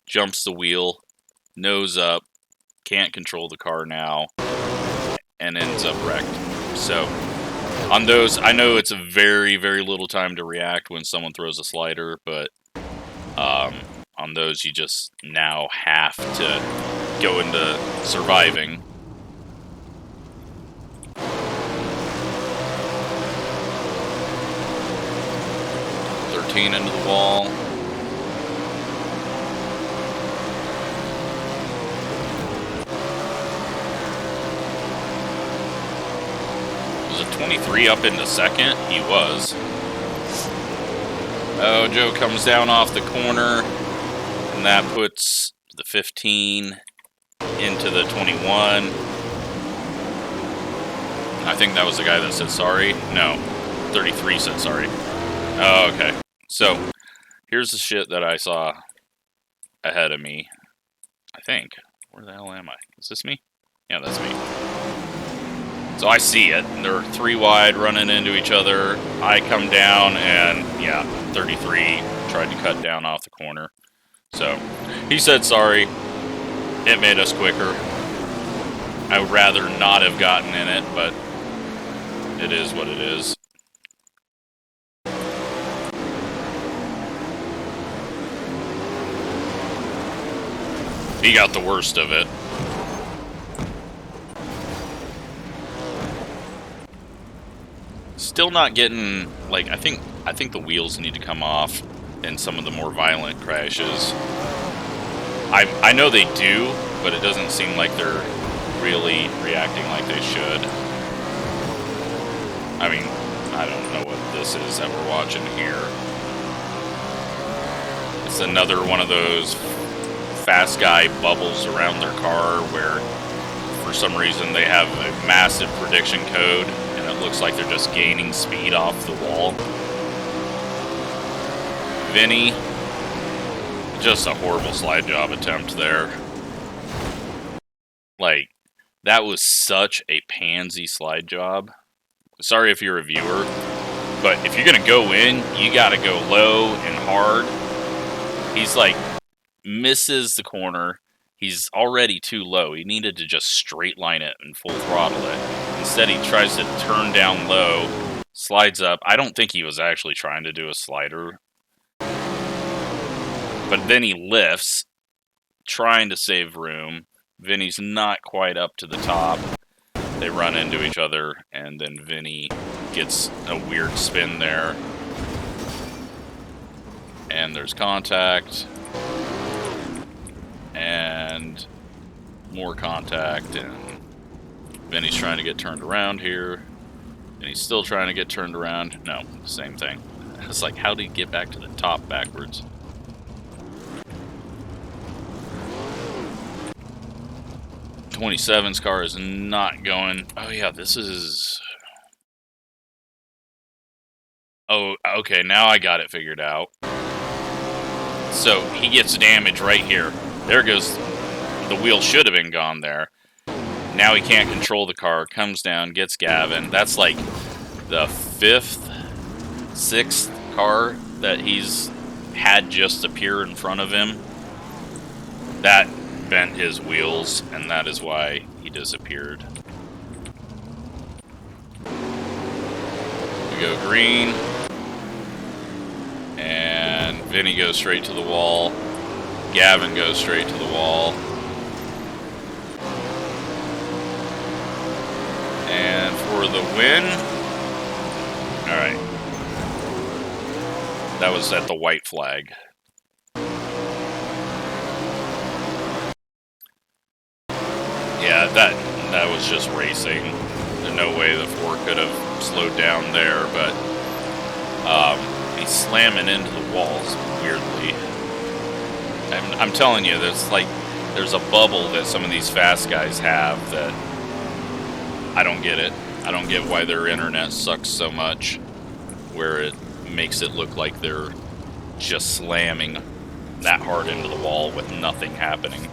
S1: jumps the wheel, nose up, can't control the car now, and ends up wrecked. So on those, I know it's a very, very little time to react when someone throws a slider, but on those you just now have to go into surviving. Into the wall. Was it 23 up into second? He was. Oh, Joe comes down off the corner, and that puts the 15 into the 21. I think that was the guy that said sorry. No, 33 said sorry. Oh, okay. So, here's the shit that I saw ahead of me. I think. Where the hell am I? Is this me? Yeah, that's me. So I see it. They're 3 wide running into each other. I come down and, yeah, 33 tried to cut down off the corner. So, he said sorry. It made us quicker. I would rather not have gotten in it, but it is what it is. He got the worst of it. Still not getting, like, I think the wheels need to come off in some of the more violent crashes. I know they do, but it doesn't seem like they're really reacting like they should. I mean, I don't know what this is that we're watching here. It's another one of those fast guy bubbles around their car where for some reason they have a massive prediction code and it looks like they're just gaining speed off the wall. Vinny, just a horrible slide job attempt there. Like, that was such a pansy slide job. Sorry if you're a viewer, but if you're gonna go in, you gotta go low and hard. He's like, misses the corner. He's already too low. He needed to just straight line it and full throttle it. Instead, he tries to turn down low, slides up. I don't think he was actually trying to do a slider. But then he lifts, trying to save room. Vinny's not quite up to the top. They run into each other, and then Vinny gets a weird spin there. And there's contact. And more contact, and Vinny's trying to get turned around here, and he's still trying to get turned around. No, same thing. It's like, how did he get back to the top backwards? '27's car is not going. Oh yeah, this is. Oh, okay, now I got it figured out. So he gets damage right here. There goes, the wheel should have been gone there. Now he can't control the car, comes down, gets Gavin. That's like the 5th, 6th car that he's had just appear in front of him, that bent his wheels, and that is why he disappeared. We go green, and Vinny goes straight to the wall. Gavin goes straight to the wall. And for the win, all right, that was at the white flag. Yeah, that was just racing. There's no way the 4 could have slowed down there, but he's slamming into the walls weirdly. I'm telling you, there's a bubble that some of these fast guys have that I don't get it. I don't get why their internet sucks so much, where it makes it look like they're just slamming that hard into the wall with nothing happening.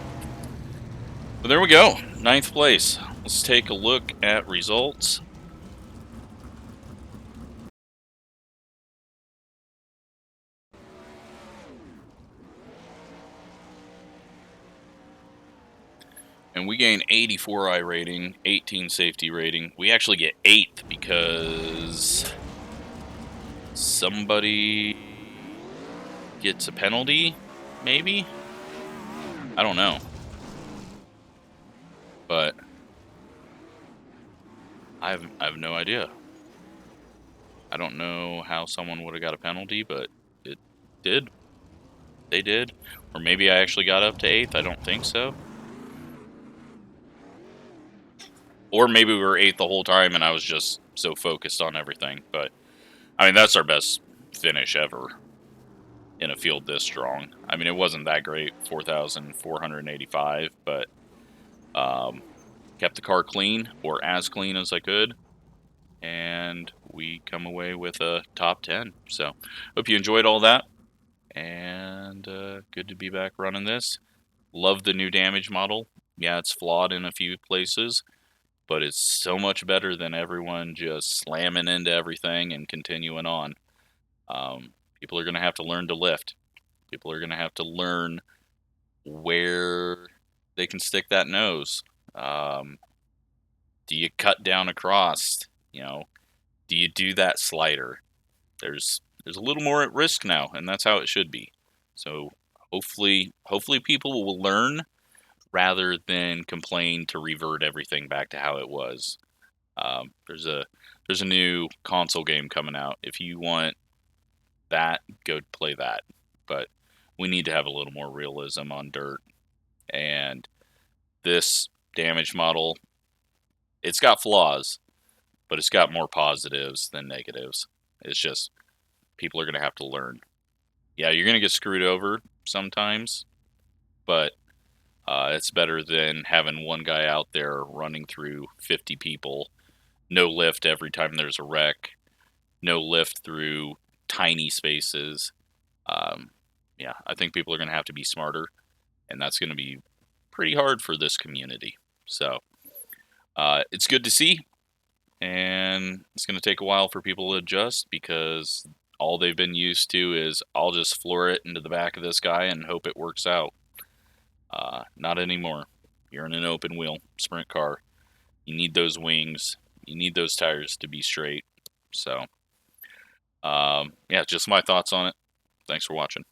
S1: But there we go, 9th place. Let's take a look at results. And we gain 84 iRating, 18 safety rating. We actually get 8th because somebody gets a penalty, maybe? I don't know. But I have no idea. I don't know how someone would have got a penalty, but it did. They did. Or maybe I actually got up to 8th. I don't think so. Or maybe we were 8th the whole time and I was just so focused on everything. But, I mean, that's our best finish ever in a field this strong. I mean, it wasn't that great, 4,485, but kept the car clean, or as clean as I could. And we come away with a top 10. So, hope you enjoyed all that. And good to be back running this. Love the new damage model. Yeah, it's flawed in a few places, but it's so much better than everyone just slamming into everything and continuing on. People are going to have to learn to lift. People are going to have to learn where they can stick that nose. Do you cut down across? You know, do you do that slider? There's a little more at risk now, and that's how it should be. So hopefully people will learn rather than complain to revert everything back to how it was. There's a new console game coming out. If you want that, go play that. But we need to have a little more realism on dirt. And this damage model, it's got flaws, but it's got more positives than negatives. It's just people are going to have to learn. Yeah, you're going to get screwed over sometimes, but it's better than having one guy out there running through 50 people, no lift every time there's a wreck, no lift through tiny spaces. Yeah, I think people are going to have to be smarter, and that's going to be pretty hard for this community. So it's good to see, and it's going to take a while for people to adjust because all they've been used to is I'll just floor it into the back of this guy and hope it works out. Not anymore. You're in an open wheel sprint car. You need those wings. You need those tires to be straight. So, yeah, just my thoughts on it. Thanks for watching.